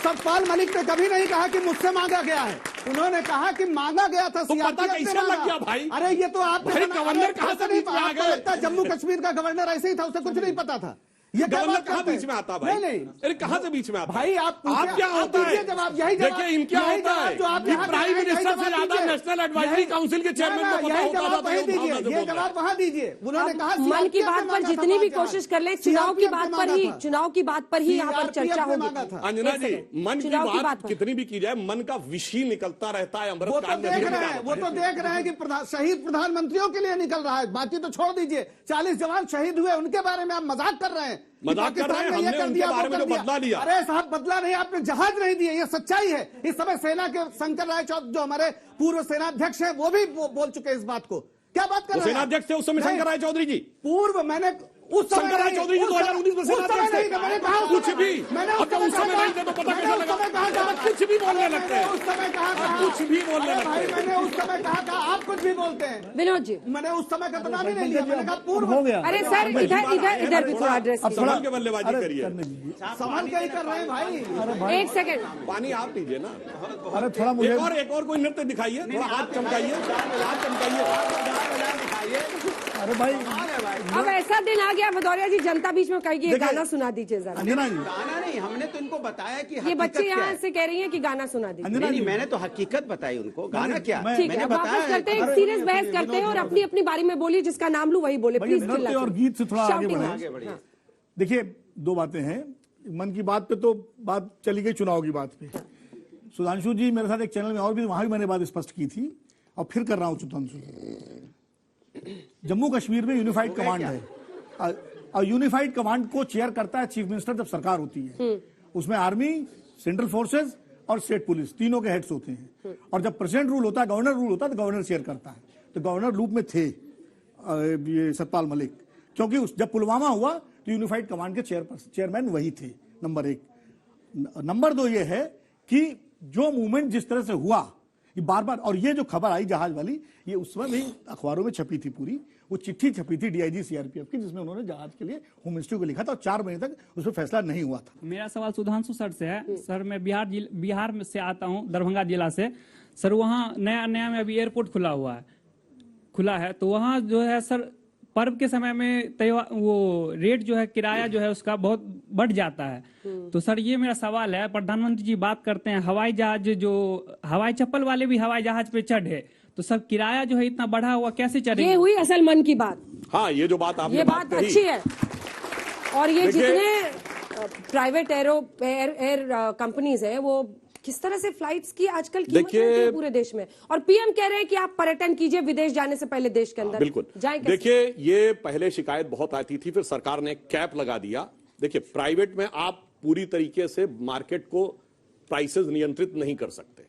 Speaker 8: सतपाल मलिक ने कभी नहीं कहा कि मुझसे मांगा गया है, उन्होंने कहा कि मांगा गया था।
Speaker 7: तो पता कैसे लग गया भाई?
Speaker 8: अरे ये तो आप
Speaker 7: गवर्नर कहां से बीच में आ गए?
Speaker 8: जम्मू कश्मीर का गवर्नर ऐसे ही था, उसे कुछ नहीं पता था। ये
Speaker 7: गवर्नर कहां बीच में आता भाई?
Speaker 8: नहीं,
Speaker 7: अरे कहां से बीच में आता
Speaker 8: भाई? आप
Speaker 7: क्या होता है?
Speaker 8: जवाब यही जवाब,
Speaker 7: देखिए इनका होता है कि प्राइम मिनिस्टर से ज्यादा नेशनल एडवाइजरी काउंसिल के चेयरमैन को पता होता था।
Speaker 8: ये जवाब वहां दीजिए। उन्होंने कहा
Speaker 1: मन की बात पर जितनी भी कोशिश कर ले, चुनाव की बात पर ही यहाँ पर चर्चा होगी।
Speaker 7: अंजना जी, मन की बात कितनी भी की जाए, मन का विषय निकलता रहता है।
Speaker 8: वो तो देख रहे हैं कि शहीद प्रधानमंत्रियों के लिए निकल रहा है, बाकी तो छोड़ दीजिए। 40 जवान शहीद हुए, उनके बारे में आप मजाक कर रहे हैं।
Speaker 7: मजाक कर रहे हैं, हमने उनके बारे में जो बदला लिया।
Speaker 8: अरे साहब, बदला नहीं, आपने जहाज नहीं दिए, ये सच्चाई है। इस समय सेना के शंकर राय चौधरी, जो हमारे पूर्व सेनाध्यक्ष हैं, वो भी बोल चुके हैं इस बात को। क्या बात कर रहे हैं?
Speaker 7: सेनाध्यक्ष थे उस समय शंकर राय चौधरी जी।
Speaker 8: पूर्व मैंने उस समय
Speaker 7: शंकर राय चौधरी जी 2019 में सेनाध्यक्ष थे।
Speaker 8: मैंने कहा
Speaker 7: कुछ भी, अब जब उस समय नहीं थे तो पता कैसे लगा? कुछ भी बोलने लगते हैं,
Speaker 8: उस समय कहा,
Speaker 7: कुछ भी बोलने लगते हैं।
Speaker 8: मैंने उस समय कहा, आप कुछ भी बोलते हैं।
Speaker 1: विनोद जी,
Speaker 8: मैंने उस समय का नाम ही नहीं लिया, मैंने कहा पूर्व हो गया।
Speaker 1: अरे सर, इधर भी थोड़ा एड्रेस
Speaker 7: संभाल के बल्लेबाजी करिए।
Speaker 8: सवाल क्या ही कर रहे हैं भाई?
Speaker 1: 1 सेकंड,
Speaker 7: पानी आप लीजिए ना।
Speaker 10: अरे थोड़ा मुझे
Speaker 7: एक और कोई नृत्य दिखाइए, थोड़ा हाथ चमकाइए, हाथ चमकाइए।
Speaker 10: अरे भाई,
Speaker 1: अब ऐसा दिन आ गया भदौरिया जी, जनता बीच में कहेगी ये गाना सुना दीजिए जरा।
Speaker 10: अंजना जी,
Speaker 9: गाना नहीं, हमने तो इनको बताया कि
Speaker 1: ये बच्चे यहाँ से कह रही हैं कि गाना सुना दीजिए।
Speaker 9: नहीं, मैंने तो हकीकत बताई उनको, गाना क्या।
Speaker 1: ठीक है, वापस करते हैं, सीरियस बहस करते हैं और अपनी अपनी बारी में बोलिए, जिसका नाम लूं वही बोले प्लीज।
Speaker 10: नृत्य और गीत से थोड़ा आगे बढ़े। देखिए, 2 बातें हैं। मन की बात पे तो बात चली गई चुनाव की बात पे। सुधांशु जी मेरे साथ एक चैनल में और भी, वहां भी मैंने बात स्पष्ट की थी और फिर कर रहा हूं सुधांशु। जम्मू कश्मीर में यूनिफाइड कमांड है और यूनिफाइड कमांड को चेयर करता है चीफ मिनिस्टर जब सरकार होती है। उसमें आर्मी, सेंट्रल फोर्सेस और स्टेट पुलिस तीनों के हेड्स होते हैं। और जब प्रेसिडेंट रूल होता है, गवर्नर रूल होता है, तो गवर्नर चेयर करता है। तो गवर्नर लूप में थे ये सतपाल मलिक, क्योंकि जब पुलवामा हुआ तो यूनिफाइड कमांड के चेयरमैन वही थे, नंबर 1। नंबर 2 ये है कि जो मूवमेंट जिस तरह से हुआ, ये बार बार, और ये जो खबर आई जहाज वाली, ये उस समय भी अखबारों में छपी थी पूरी। वो चिट्ठी छपी थी डीआईजी सीआरपीएफ की, जिसमें उन्होंने जहाज के लिए होम मिनिस्ट्री को लिखा था और 4 महीने तक उस पर फैसला नहीं हुआ था।
Speaker 14: मेरा सवाल सुधांशु सर से है। सर, मैं बिहार में से आता हूँ, दरभंगा जिला से। सर, वहाँ नया में अभी एयरपोर्ट खुला है, तो वहाँ जो है सर, पर्व के समय में वो रेट जो है, किराया जो है उसका बहुत बढ़ जाता है। तो सर, ये मेरा सवाल है, प्रधानमंत्री जी बात करते हैं हवाई जहाज, जो हवाई चप्पल वाले भी हवाई जहाज पे चढ़े, तो सर किराया जो है इतना बढ़ा हुआ कैसे चढ़ेगा?
Speaker 1: ये हुई असल मन की बात।
Speaker 7: हाँ, ये जो बात आपने
Speaker 1: ये बात अच्छी है। और ये जितने प्राइवेट एयर कंपनीज हैं, वो किस तरह से फ्लाइट्स की आजकल कीमत रहती है पूरे देश में, और पीएम कह रहे हैं कि आप पर्यटन कीजिए विदेश जाने से पहले देश के अंदर
Speaker 7: बिल्कुल
Speaker 1: जाएं।
Speaker 7: देखिए, ये पहले शिकायत बहुत आती थी, फिर सरकार ने कैप लगा दिया। देखिए, प्राइवेट में आप पूरी तरीके से मार्केट को प्राइसेस नियंत्रित नहीं कर सकते।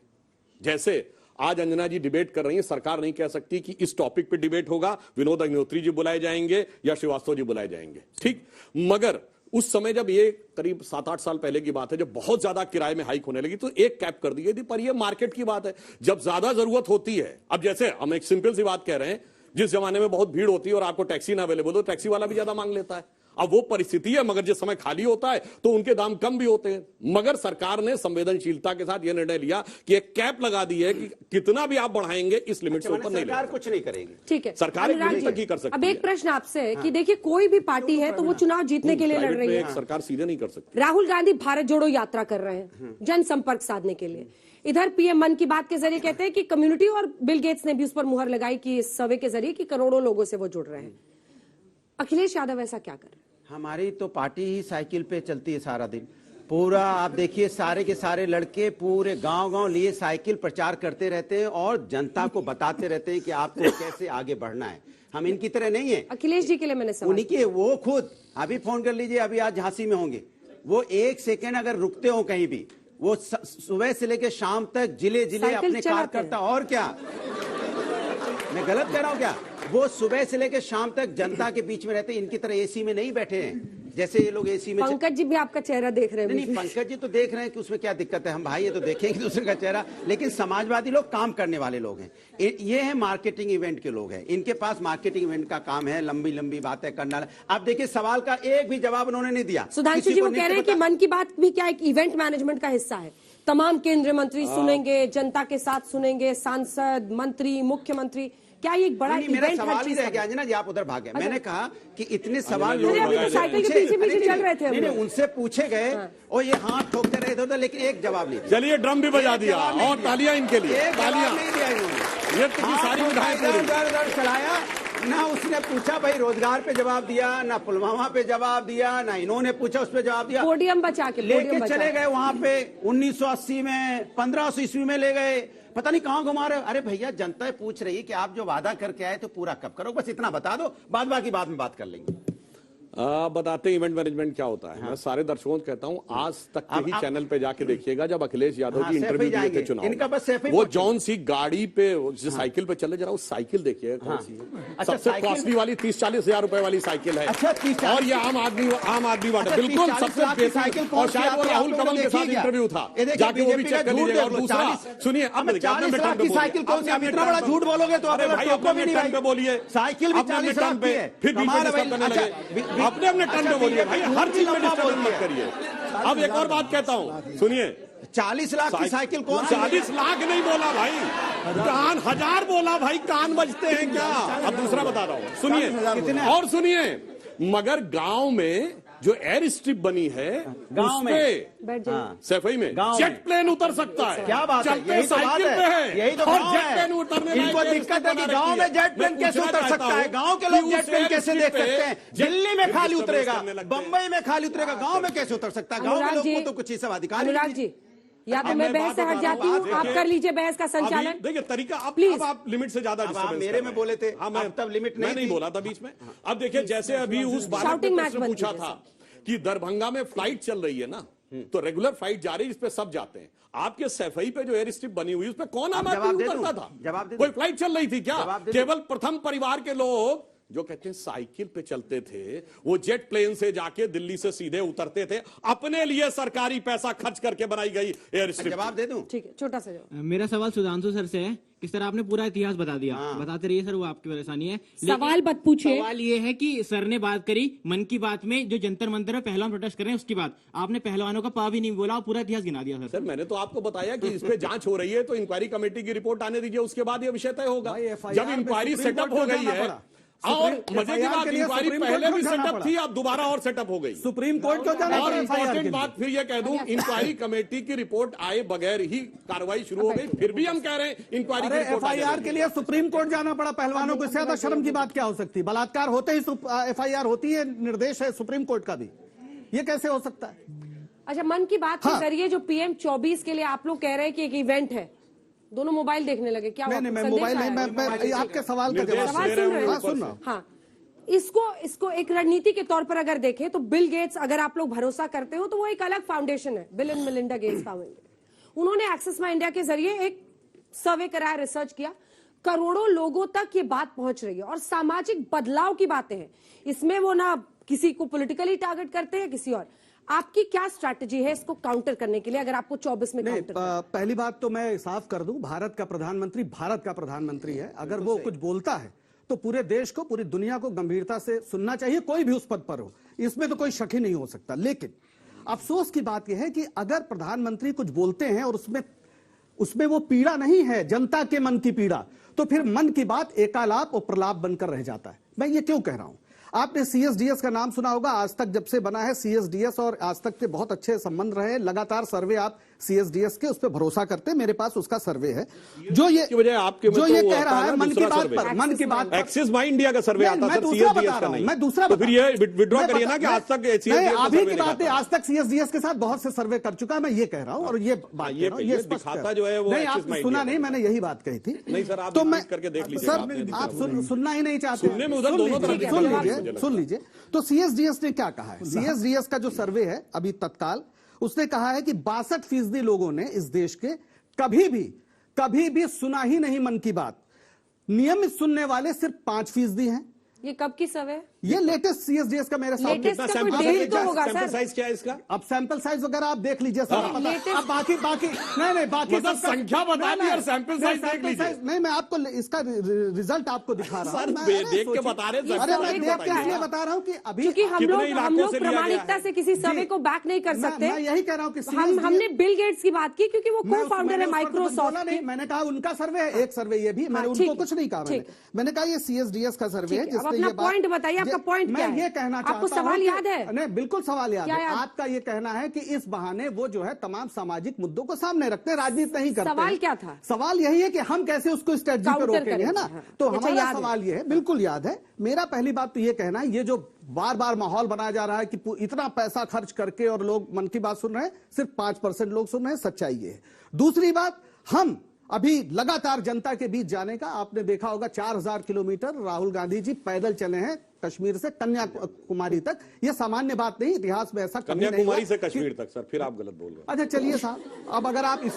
Speaker 7: जैसे आज अंजना जी डिबेट कर रही हैं, सरकार नहीं कह सकती कि इस टॉपिक पे डिबेट होगा, विनोद अग्निहोत्री जी बुलाए जाएंगे या श्रीवास्तव जी बुलाए जाएंगे, ठीक। मगर उस समय जब ये करीब 7-8 साल पहले की बात है, जब बहुत ज्यादा किराए में हाइक होने लगी तो एक कैप कर दी गई थी, पर ये मार्केट की बात है। जब ज्यादा जरूरत होती है, अब जैसे हम एक सिंपल सी बात कह रहे हैं, जिस जमाने में बहुत भीड़ होती है और आपको टैक्सी ना अवेलेबल हो, टैक्सी वाला भी ज्यादा मांग लेता है। अब वो परिस्थिति है, मगर जिस समय खाली होता है तो उनके दाम कम भी होते हैं। मगर सरकार ने संवेदनशीलता के साथ यह निर्णय लिया कि एक कैप लगा दी है कि कितना भी आप बढ़ाएंगे इस लिमिट से ऊपर नहीं,
Speaker 9: सरकार कुछ नहीं करेगी।
Speaker 1: ठीक है,
Speaker 7: सरकार एक लिमिट तक ही कर सकती है।
Speaker 1: अब एक प्रश्न आपसे है कि देखिए, कोई भी पार्टी है तो वो चुनाव जीतने के लिए लड़ रही है,
Speaker 7: सरकार सीधे नहीं कर सकती।
Speaker 1: राहुल गांधी भारत जोड़ो यात्रा कर रहे हैं जनसंपर्क साधने के लिए, इधर पीएम मन की बात के जरिए कहते हैं कि कम्युनिटी, और बिल गेट्स ने भी उस पर मुहर लगाई कि इस सर्वे के जरिए कि करोड़ों लोगों से वो जुड़ रहे हैं। अखिलेश यादव ऐसा क्या कर रहे हैं?
Speaker 9: हमारी तो पार्टी ही साइकिल पे चलती है सारा दिन, पूरा आप देखिए सारे के सारे लड़के पूरे गांव-गांव लिए साइकिल प्रचार करते रहते हैं और जनता को बताते रहते हैं कि आपको कैसे आगे बढ़ना है। हम इनकी तरह नहीं है।
Speaker 1: अखिलेश जी के लिए मैंने सवाल,
Speaker 9: उन्हीं के वो खुद अभी फोन कर लीजिए, अभी आज झांसी में होंगे, वो एक सेकेंड अगर रुकते हो कहीं भी, वो सुबह से लेकर शाम तक जिले जिले अपने कार्यकर्ता, और क्या मैं गलत कह रहा हूँ क्या? वो सुबह से लेकर शाम तक जनता के बीच में रहते हैं। इनकी तरह एसी में नहीं बैठे हैं जैसे ये लोग एसी में।
Speaker 1: पंकज जी भी आपका चेहरा देख रहे हैं।
Speaker 9: नहीं, पंकज जी तो देख रहे हैं कि उसमें क्या दिक्कत है, हम भाई ये तो देखेंगे दूसरे का चेहरा। लेकिन समाजवादी लोग काम करने वाले लोग हैं, ये है मार्केटिंग इवेंट के लोग हैं, इनके पास मार्केटिंग इवेंट का काम है, लंबी लंबी बातें करना। आप देखिए सवाल का एक भी जवाब उन्होंने नहीं दिया।
Speaker 1: सुधांशु जी वो कह रहे हैं कि मन की बात भी क्या एक इवेंट मैनेजमेंट का हिस्सा है, तमाम केंद्रीय मंत्री सुनेंगे, जनता के साथ सुनेंगे, सांसद, मंत्री, मुख्यमंत्री, क्या ये एक बड़ा इवेंट है?
Speaker 9: मेरा सवाल ही रह गया अंजना जी, आप उधर भागे। मैंने कहा कि इतने सवाल
Speaker 1: लोग साइकिल के पीछे पीछे चल रहे थे,
Speaker 9: नहीं उनसे पूछे गए और ये हाथ ठोकते रहे थे, लेकिन एक जवाब नहीं।
Speaker 7: चलिए ड्रम भी बजा दिया और तालियां इनके लिए, तालियां
Speaker 9: नहीं दिया इन्होंने।
Speaker 7: ये तो सारी
Speaker 9: उठाए चलाया ना, उसने पूछा भाई रोजगार पे जवाब दिया, ना पुलवामा पे जवाब दिया, ना इन्होंने पूछा उस पे जवाब दिया।
Speaker 1: पोडियम बचा के
Speaker 9: लेके चले गए वहां पे 1980 में, 1500 ईस्वी में ले गए, पता नहीं कहां घुमा रहे। अरे भैया जनता पूछ रही है कि आप जो वादा करके आए तो पूरा कब करो, बस इतना बता दो, बाद बाकी बाद में बात कर लेंगे।
Speaker 7: बताते हैं इवेंट मैनेजमेंट क्या होता है। मैं सारे दर्शकों को कहता हूं, आज तक के ही चैनल पे जाके देखिएगा, जब अखिलेश यादव की इंटरव्यू दिए थे चुनाव,
Speaker 9: इनका बस
Speaker 7: वो जौन सी गाड़ी पे साइकिल पे चले, जरा उस साइकिल देखिएगा कौन सी है। सबसे कॉस्टली वाली 30-40 हजार रुपए वाली साइकिल है। और ये आम आदमी वाला बिल्कुल सबसे बेहतर। और शायद वो राहुल कमल के साथ इंटरव्यू था, जाके वो भी चेक कर लीजिएगा। और दूसरा सुनिए, अब
Speaker 9: 40 लाख की साइकिल कौन सी? आप इतना बड़ा झूठ बोलोगे तो
Speaker 7: भाई अपने टर्न पे बोलिए,
Speaker 9: साइकिल भी 40 लाख की है,
Speaker 7: फिर भी अपने टर्न पे बोलिए भाई, हर चीज में डिस्टर्ब मत करिए। अब एक और बात कहता हूं, सुनिए,
Speaker 9: 40 लाख की साइकिल कौन?
Speaker 7: 40 लाख नहीं बोला भाई, कान 1000 बोला भाई, कान बजते हैं क्या? अब दूसरा बता रहा हूं, सुनिए और सुनिए, मगर गांव में जो एयर स्ट्रिप बनी है,
Speaker 9: गांव में
Speaker 7: सैफई में जेट प्लेन उतर सकता है।
Speaker 9: क्या बात है? यही तो बात है, यही तो जेट प्लेन उतरने। इनको दिक्कत है कि गांव में जेट प्लेन कैसे उतर सकता है, गांव के लोग जेट प्लेन कैसे देख सकते हैं? दिल्ली में खाली उतरेगा, बंबई में खाली उतरेगा, गांव में कैसे उतर सकता है? गांव के लोगों को तो कुछ ही सब अधिकार।
Speaker 1: अनुराग जी, या तो मैं बहस से हट जाती हूँ, आप कर लीजिए बहस का संचालन।
Speaker 7: देखिए तरीका, प्लीज आप लिमिट से ज्यादा
Speaker 9: मेरे में बोले थे, मैं तब लिमिट
Speaker 7: नहीं बोला था बीच में। अब देखिए, जैसे अभी उस बात में पूछा था कि दरभंगा में फ्लाइट चल रही है ना, तो रेगुलर फ्लाइट जा रही है, इस पे सब जाते हैं। आपके सैफई पे जो एयर स्ट्रिप बनी हुई, उस पे कौन आम आदमी उतरता था? कोई फ्लाइट चल रही थी क्या? केवल प्रथम परिवार के लोग जो कहते हैं साइकिल पे चलते थे, वो जेट प्लेन से जाके दिल्ली से सीधे उतरते थे। अपने लिए सरकारी पैसा खर्च करके बनाई गई एयर स्ट्रिप।
Speaker 9: जवाब दे दूं?
Speaker 1: ठीक है, छोटा सा जवाब।
Speaker 15: मेरा सवाल सुधांशु सर से है। इस तरह आपने पूरा इतिहास बता दिया, बताते रहिए सर, वो आपकी परेशानी है।
Speaker 1: सवाल मत पूछिए।
Speaker 15: सवाल ये है कि सर ने बात करी मन की बात में, जो जंतर मंतर में पहलवान प्रोटेस्ट कर रहे हैं उसकी बात, आपने पहलवानों का पा भी नहीं बोला, पूरा इतिहास गिना दिया।
Speaker 7: सर मैंने तो आपको बताया कि इस पे जांच हो रही है, तो इंक्वायरी कमेटी की रिपोर्ट आने दीजिए, उसके बाद ये विषय तय होगा। जब इंक्वायरी सेटअप हो गई है, और मजे की बात, इंक्वायरी पहले भी सेटअप थी, अब दोबारा और सेटअप हो गई
Speaker 8: सुप्रीम कोर्ट क्यों जाना?
Speaker 7: और इंपॉर्टेंट बात फिर ये कह दूं, इंक्वायरी कमेटी की रिपोर्ट आए बगैर ही कार्रवाई शुरू हो गई, फिर भी हम कह रहे हैं इंक्वायरी की रिपोर्ट।
Speaker 8: एफआईआर के लिए सुप्रीम कोर्ट जाना पड़ा पहलवानों को, इससे ज्यादा शर्म की बात क्या हो सकती है? बलात्कार होते ही एफआईआर होती है, निर्देश है सुप्रीम कोर्ट का भी, ये कैसे हो सकता है?
Speaker 1: अच्छा, मन की बात के जरिए जो PM 24 के लिए आप लोग कह रहे हैं कि एक इवेंट है, दोनों मोबाइल देखने लगे क्या?
Speaker 8: नहीं, मैं मोबाइल नहीं, मैं आपके सवाल का जवाब
Speaker 1: सुन रहे हैं।
Speaker 8: सुन रहा हूं।
Speaker 1: हाँ, इसको एक रणनीति के तौर पर अगर देखें तो बिल गेट्स, अगर आप लोग भरोसा करते हो तो वो एक अलग फाउंडेशन है, bill and Melinda Gates foundation. उन्होंने एक्सेस माई इंडिया के जरिए एक सर्वे कराया, रिसर्च किया, करोड़ों लोगों तक ये बात पहुंच रही है और सामाजिक बदलाव की बातें हैं इसमें। वो ना किसी को पॉलिटिकली टारगेट करते हैं किसी और। आपकी क्या स्ट्रैटेजी है इसको काउंटर करने के लिए, अगर आपको 24 में काउंटर
Speaker 8: पहली बात तो मैं साफ कर दूं, भारत का प्रधानमंत्री है। अगर वो कुछ बोलता है तो पूरे देश को, पूरी दुनिया को गंभीरता से सुनना चाहिए, कोई भी उस पद पर हो, इसमें तो कोई शक ही नहीं हो सकता। लेकिन अफसोस की बात यह है कि अगर प्रधानमंत्री कुछ बोलते हैं और उसमें वो पीड़ा नहीं है, जनता के मन की पीड़ा, तो फिर मन की बात एकालाप और प्रलाप बनकर रह जाता है। मैं ये क्यों कह रहा हूं? आपने CSDS का नाम सुना होगा, आज तक जब से बना है CSDS और आज तक के बहुत अच्छे संबंध रहे। लगातार सर्वे आप CSDS के, उस पर भरोसा करते हैं, मेरे पास उसका सर्वे है जो ये कह रहा है मन की बात पर, मन की बात एक्सिस माई इंडिया का सर्वे आता है, दूसरा बता रहा हूं मैं, दूसरा। फिर ये विड्रॉ करिए ना कि आज तक अभी की बात है, आज तक CSDS के साथ बहुत से सर्वे कर चुका है, मैं ये कह रहा हूं। और ये बात ये दिखाता जो है वो नहीं, आप सुना नहीं, मैंने यही बात कही थी। नहीं सर, आप करके देख लीजिए। सर आप सुनना ही नहीं चाहते, सुन लीजिए। तो CSDS ने क्या कहा है? CSDS का जो सर्वे है अभी तत्काल, उसने कहा है कि 62% लोगों ने इस देश के कभी भी सुना ही नहीं मन की बात। नियमित सुनने वाले सिर्फ 5% हैं।
Speaker 1: ये कब की सर्वे है?
Speaker 8: ये लेटेस्ट CSDS का मेरे सामने।
Speaker 1: कितना सैंपल
Speaker 8: साइज क्या है इसका? अब सैंपल साइज वगैरह आप देख लीजिए सर। अब बाकी बाकी तो संख्या बता दी और सैंपल साइज देख लीजिए। नहीं, मैं आपको इसका रिजल्ट आपको दिखा रहा हूँ, देख के बता रहे हैं। अरे मैं देख के इसलिए बता रहा हूँ कि अभी, क्योंकि हम लोग प्रामाणिकता से किसी सर्वे को बैक नहीं कर सकते। मैं यही कह रहा हूँ कि
Speaker 1: हमने बिल गेट्स की बात की क्योंकि वो को फाउंडर है माइक्रोसॉफ्ट।
Speaker 8: नहीं, मैंने कहा उनका सर्वे है, एक सर्वे ये भी, मैंने उनको कुछ नहीं कहा। मैंने कहा ये CSDS का सर्वे है।
Speaker 1: अपना पॉइंट बताइए, आपका पॉइंट क्या है?
Speaker 8: ये कहना चाहता हूं,
Speaker 1: आपको सवाल याद है?
Speaker 8: नहीं, बिल्कुल सवाल याद है। आपका ये कहना है कि इस बहाने वो जो है तमाम सामाजिक मुद्दों को सामने रखते हैं, राजनीति नहीं करते।
Speaker 1: सवाल क्या था?
Speaker 8: सवाल यही है कि हम कैसे उसको स्ट्रेटजी पे रोकेंगे, है ना? तो हमारा सवाल ये है, बिल्कुल याद है। मेरा पहली बात तो ये कहना है, ये जो बार बार माहौल बनाया जा रहा है कि इतना पैसा खर्च करके और लोग मन की बात सुन रहे हैं, सिर्फ 5% लोग सुन रहे हैं, सच्चाई ये है। दूसरी बात, हम अभी लगातार जनता के बीच जाने का, आपने देखा होगा 4000 किलोमीटर राहुल गांधी जी पैदल चले हैं कश्मीर से कन्याकुमारी तक। यह सामान्य बात नहीं, इतिहास में ऐसा कभी नहीं हुआ। कन्याकुमारी से कश्मीर तक सर, फिर आप गलत बोल रहे हैं। अच्छा चलिए साहब, अब अगर आप इस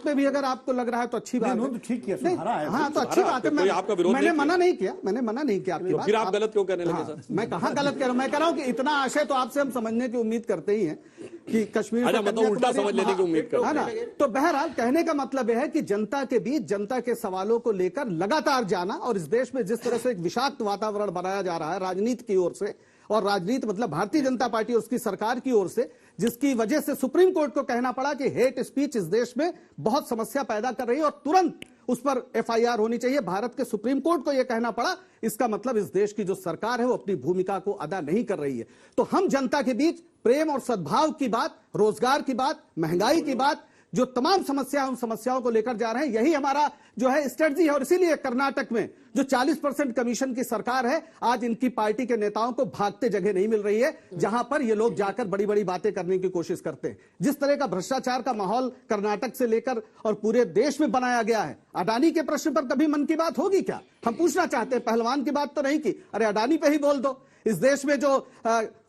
Speaker 8: पे भी अगर आपको लग रहा है तो अच्छी बात है, ठीक है। हाँ तो अच्छी बात है, मैंने मना नहीं किया, आपकी बात। फिर आप गलत क्यों कहने लगे सर? मैं कहाँ गलत कह रहा हूँ? मैं कह रहा हूँ कि इतना आशय तो आपसे हम समझने की उम्मीद करते ही हैं कि कश्मीर उल्टा समझ लेने की उम्मीद करते हैं ना। तो बहरहाल कहने का मतलब यह है कि जनता के बीच, जनता के सवालों को लेकर लगातार जाना, और इस देश में जिस तरह से एक विषाक्त वातावरण बनाया जा रहा है राजनीति की ओर से, और राजनीति मतलब भारतीय जनता पार्टी और उसकी सरकार की ओर से, जिसकी वजह से सुप्रीम कोर्ट को कहना पड़ा कि हेट स्पीच इस देश में बहुत समस्या पैदा कर रही है और तुरंत उस पर FIR होनी चाहिए। भारत के सुप्रीम कोर्ट को यह कहना पड़ा, इसका मतलब इस देश की जो सरकार है वो अपनी भूमिका को अदा नहीं कर रही है। तो हम जनता के बीच प्रेम और सद्भाव की बात, रोजगार की बात, महंगाई की बात, जो तमाम समस्या, उन समस्याओं को लेकर जा रहे हैं, यही हमारा जो है स्ट्रेटजी है। और इसीलिए कर्नाटक में जो 40% कमीशन की सरकार है, आज इनकी पार्टी के नेताओं को भागते जगह नहीं मिल रही है, जहां पर ये लोग जाकर बड़ी बड़ी बातें करने की कोशिश करते हैं। जिस तरह का भ्रष्टाचार का माहौल कर्नाटक से लेकर और पूरे देश में बनाया गया है, अडानी के प्रश्न पर कभी मन की बात होगी क्या? हम पूछना चाहते हैं। पहलवान की बात तो नहीं की, अरे अडानी पे ही बोल दो। इस देश में जो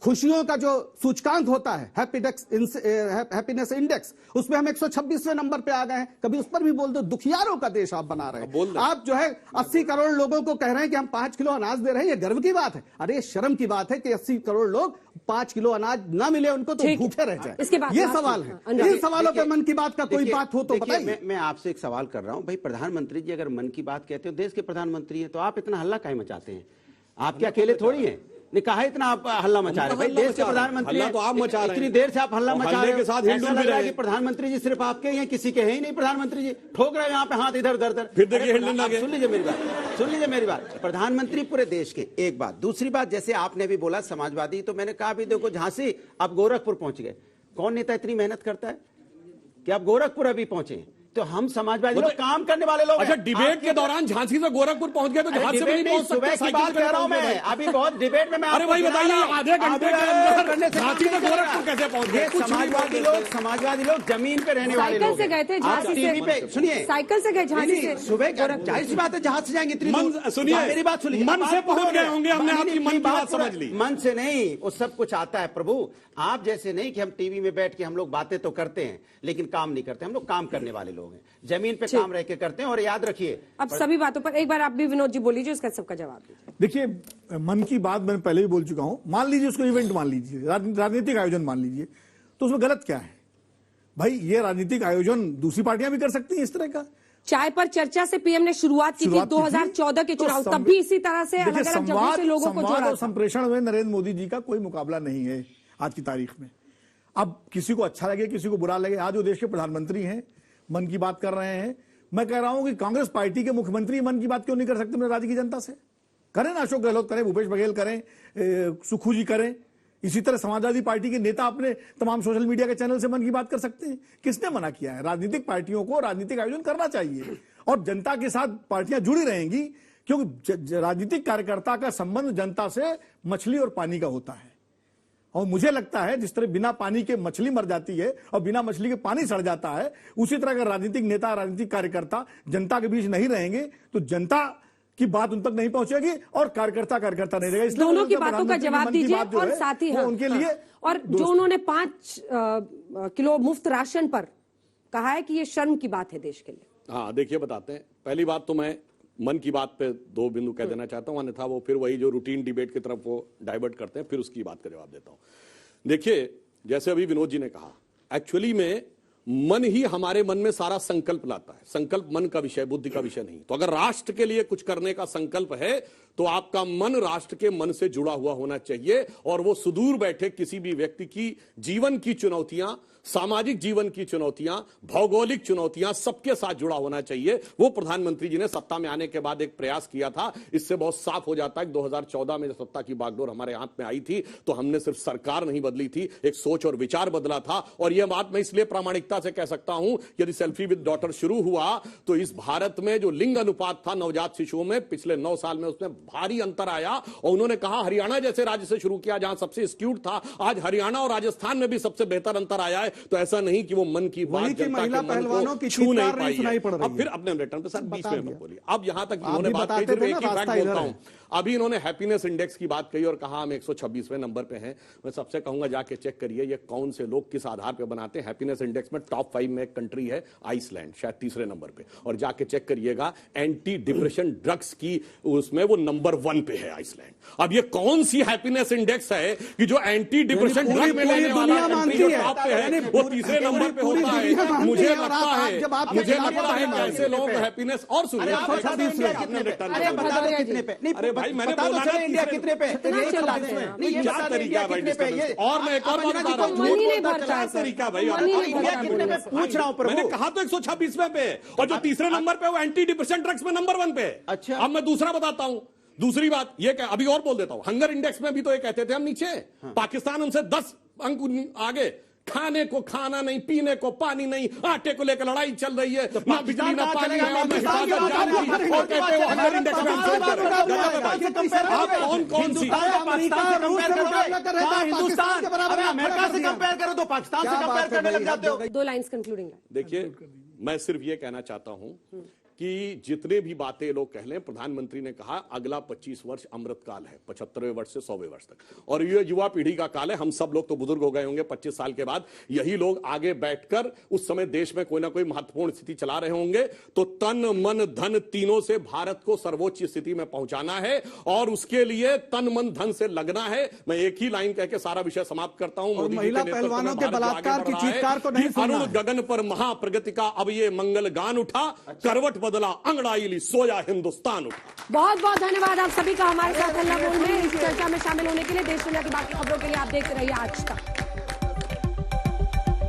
Speaker 8: खुशियों का जो सूचकांक होता है, हैप्पीनेस इंडेक्स, उसमें हम 126वें नंबर पे आ गए हैं, कभी उस पर भी बोल दो। दुखियारों का देश आप बना रहे हैं। आप जो है 80 करोड़ लोगों को कह रहे हैं कि हम 5 किलो अनाज दे रहे हैं, ये गर्व की बात है? अरे शर्म की बात है कि 80 करोड़ लोग 5 किलो अनाज ना मिले उनको तो भूखे रह जाए। ये सवाल है। इन सवालों पर मन की बात का कोई बात हो तो बताइए।
Speaker 9: मैं आपसे एक सवाल कर रहा हूं भाई, प्रधानमंत्री जी अगर मन की बात कहते हो, देश के प्रधानमंत्री हैं, तो आप इतना हल्ला काहे मचाते हैं? आप क्या अकेले थोड़ी हैं? ने कहा इतना आप हल्ला मचा रहे हैं भाई, देश के प्रधानमंत्री तो आप मचा रहे हैं। इतनी देर से आप हल्ला मचा रहे हैं, ऐसा लग रहा है कि प्रधानमंत्री जी सिर्फ आपके हैं, किसी के हैं ही नहीं। प्रधानमंत्री जी ठोक रहे हैं यहाँ पे हाथ इधर उधर। फिर देखिए, सुन लीजिए मेरी बात, प्रधानमंत्री पूरे देश के, एक बात। दूसरी बात, जैसे आपने भी बोला समाजवादी, तो मैंने कहा भी देखो झांसी, अब गोरखपुर पहुंच गए। कौन नेता इतनी मेहनत करता है कि आप गोरखपुर अभी पहुंचे? तो हम समाजवादी लोग काम करने वाले लोग।
Speaker 7: अच्छा, डिबेट के दौरान झांसी से गोरखपुर पहुंच गए तो झांसी से भी नहीं पहुंच सकते?
Speaker 9: सुबह की बात कह रहा हूं मैं, अभी बहुत डिबेट में मैं
Speaker 7: अरे भाई बताइए, आधे घंटे के अंदर झांसी से गोरखपुर कैसे पहुंच गए?
Speaker 9: समाजवादी लोग जमीन पे रहने वाले लोग
Speaker 1: से गए थे झांसी से,
Speaker 9: सुनिए
Speaker 1: साइकिल से गए झांसी से
Speaker 9: सुबह, जाहिर सी बात है जहाज से जाएंगे इतनी दूर।
Speaker 7: सुनिए,
Speaker 9: मेरी बात सुनिए,
Speaker 7: मन से पहुंच गए होंगे, हमने आपकी मन की बात समझ ली।
Speaker 9: मन से नहीं, वो सब कुछ आता है प्रभु। आप जैसे नहीं कि हम टीवी में बैठ के हम लोग बातें तो करते हैं लेकिन काम नहीं करते। हम लोग काम करने वाले लोग हैं, जमीन पे काम रह के करते हैं। और याद रखिए,
Speaker 1: अब सभी बातों पर एक बार आप भी विनोद जी बोल लीजिए, उसका सबका जवाब दीजिए।
Speaker 10: देखिए, मन की बात मैंने पहले भी बोल चुका हूं। मान लीजिए उसको इवेंट मान लीजिए, राजनीतिक आयोजन मान लीजिए, तो उसमें गलत क्या है भाई? ये राजनीतिक आयोजन दूसरी पार्टियां भी कर सकती हैं इस तरह का।
Speaker 1: चाय पर चर्चा से पीएम ने शुरुआत की थी 2014 के चुनाव, तब भी इसी तरह से अलग अलग जगहों से लोगों को जोड़ा
Speaker 10: और संप्रेषण में नरेंद्र मोदी जी का कोई मुकाबला नहीं है आज की तारीख में। अब किसी को अच्छा लगे, किसी को बुरा लगे, आज वो देश के प्रधानमंत्री हैं, मन की बात कर रहे हैं। मैं कह रहा हूं कि कांग्रेस पार्टी के मुख्यमंत्री मन की बात क्यों नहीं कर सकते मेरे राज्य की जनता से? करें ना, अशोक गहलोत करें, भूपेश बघेल करें, सुखू जी करें। इसी तरह समाजवादी पार्टी के नेता अपने तमाम सोशल मीडिया के चैनल से मन की बात कर सकते हैं। किसने मना किया है? राजनीतिक पार्टियों को राजनीतिक आयोजन करना चाहिए और जनता के साथ पार्टियां जुड़ी रहेंगी, क्योंकि राजनीतिक कार्यकर्ता का संबंध जनता से मछली और पानी का होता है। और मुझे लगता है जिस तरह बिना पानी के मछली मर जाती है और बिना मछली के पानी सड़ जाता है, उसी तरह अगर राजनीतिक नेता, राजनीतिक कार्यकर्ता जनता के बीच नहीं रहेंगे तो जनता की बात उन तक नहीं पहुंचेगी और कार्यकर्ता नहीं रहेगा। इसलिए
Speaker 1: दोनों की बातों का जवाब दीजिए और साथ ही
Speaker 10: उनके लिए
Speaker 1: और जो उन्होंने 5 किलो मुफ्त राशन पर कहा है कि ये शर्म की बात है देश के लिए।
Speaker 7: हाँ, देखिए बताते हैं। पहली बात तो मैं मन की बात पे 2 बिंदु कह देना चाहता हूं, अन्यथा वो फिर वही जो रूटीन डिबेट की तरफ वो डाइवर्ट करते हैं, फिर उसकी बात का जवाब देता हूं। देखिए, जैसे अभी विनोद जी ने कहा, एक्चुअली में मन ही हमारे मन में सारा संकल्प लाता है। संकल्प मन का विषय, बुद्धि का विषय नहीं। तो अगर राष्ट्र के लिए कुछ करने का संकल्प है तो आपका मन राष्ट्र के मन से जुड़ा हुआ होना चाहिए और वो सुदूर बैठे किसी भी व्यक्ति की जीवन की चुनौतियां, सामाजिक जीवन की चुनौतियां, भौगोलिक चुनौतियां, सबके साथ जुड़ा होना चाहिए। वो प्रधानमंत्री जी ने सत्ता में आने के बाद एक प्रयास किया था। इससे बहुत साफ हो जाता है कि 2014 में जब सत्ता की बागडोर हमारे हाथ में आई थी तो हमने सिर्फ सरकार नहीं बदली थी, एक सोच और विचार बदला था। और यह बात मैं इसलिए प्रामाणिकता से कह सकता हूं, यदि सेल्फी विद डॉटर शुरू हुआ तो इस भारत में जो लिंग अनुपात था नवजात शिशुओं में पिछले 9 साल में, उसमें भारी अंतर आया। और उन्होंने कहा हरियाणा जैसे राज्य से शुरू किया जहां सबसे स्क्यूड था, आज हरियाणा और राजस्थान में भी सबसे बेहतर अंतर आया है। तो ऐसा नहीं कि वो मन की बात जनता
Speaker 8: महिला
Speaker 7: के
Speaker 8: पहलवानों की
Speaker 7: छू नहीं
Speaker 8: चित्कार सुनाई पड़ रही है।
Speaker 7: अब फिर अपने रिटर्न पे सर 20 मिनट बोलिए। अब यहां तक इन्होंने बात कही, सिर्फ एक ही फैक्ट बोलता हूं। अभी इन्होंने हैप्पीनेस इंडेक्स की बात कही और कहा हम 126वें नंबर पे हैं। मैं सबसे कहूंगा जाके चेक करिए ये कौन से लोग किस आधार पे बनाते हैं। हैप्पीनेस इंडेक्स में टॉप 5 में एक कंट्री है आइसलैंड, शायद 3रे नंबर पे। और जाके चेक करिएगा एंटी डिप्रेशन ड्रग्स की, उसमें वो नंबर 1 पे है आइसलैंड। अब ये कौन सी हैप्पीनेस इंडेक्स है कि जो एंटी डिप्रेशन ड्रग में लेने वाला कंट्री जो टॉप पे है वो 3रे नंबर पे होता है? मुझे लगता है कैसे लोग हैप्पीनेस। और सुनिए, अरे भाई मैंने बोला ना
Speaker 9: इंडिया कितने पे
Speaker 7: क्या तरीका है भाई डिस्टर्बेंस। और मैं एक और बात बता रहा हूँ, क्या तरीका भाई,
Speaker 9: पूछ रहा हूँ।
Speaker 7: मैंने कहा तो 126वें पे और जो 3रे नंबर पे वो एंटी डिप्रेशन ड्रग्स में नंबर 1 पे।
Speaker 9: अच्छा,
Speaker 7: अब मैं दूसरा बताता हूं। दूसरी बात ये क्या, अभी और बोल देता हूं। हंगर इंडेक्स में भी तो ये कहते थे हम नीचे, पाकिस्तान हमसे 10 अंक आगे। खाने को खाना नहीं, पीने को पानी नहीं, आटे को लेकर लड़ाई चल रही है, ना बिजली ना पानी है और हिफाजत जारी। और कहते हो हंगर इंडेक्स में आप कौन सी
Speaker 9: हिंदुस्तान अमेरिका से कंपेयर करो तो पाकिस्तान से कंपेयर करने लग जाते हो।
Speaker 1: 2 लाइन्स कंक्लूडिंग।
Speaker 7: देखिए, मैं सिर्फ ये कहना चाहता हूं कि जितने भी बातें लोग कह लें, प्रधानमंत्री ने कहा अगला 25 वर्ष अमृतकाल है, 75वें वर्ष से 100वें वर्ष तक। और ये युवा पीढ़ी का काल है। हम सब लोग तो बुजुर्ग हो गए होंगे 25 साल के बाद। यही लोग आगे बैठकर उस समय देश में कोई ना कोई महत्वपूर्ण स्थिति चला रहे होंगे। तो तन मन धन तीनों से भारत को सर्वोच्च स्थिति में पहुंचाना है और उसके लिए तन मन धन से लगना है। मैं एक ही लाइन कह के सारा विषय समाप्त करता हूं।
Speaker 8: महिला पहलवानों के बलात्कार की चीत्कार को नहीं सुनना।
Speaker 7: अरुण गगन पर महाप्रगति का अब ये मंगल गान उठा, करवट बदला अंगड़ाई ली, सोया हिंदुस्तान उठा।
Speaker 1: बहुत बहुत धन्यवाद आप सभी का हमारे साथ हल्ला बोल में इस चर्चा में शामिल होने के लिए। देश दुनिया की बाकी खबरों के लिए आप देखते रहिए आज तक।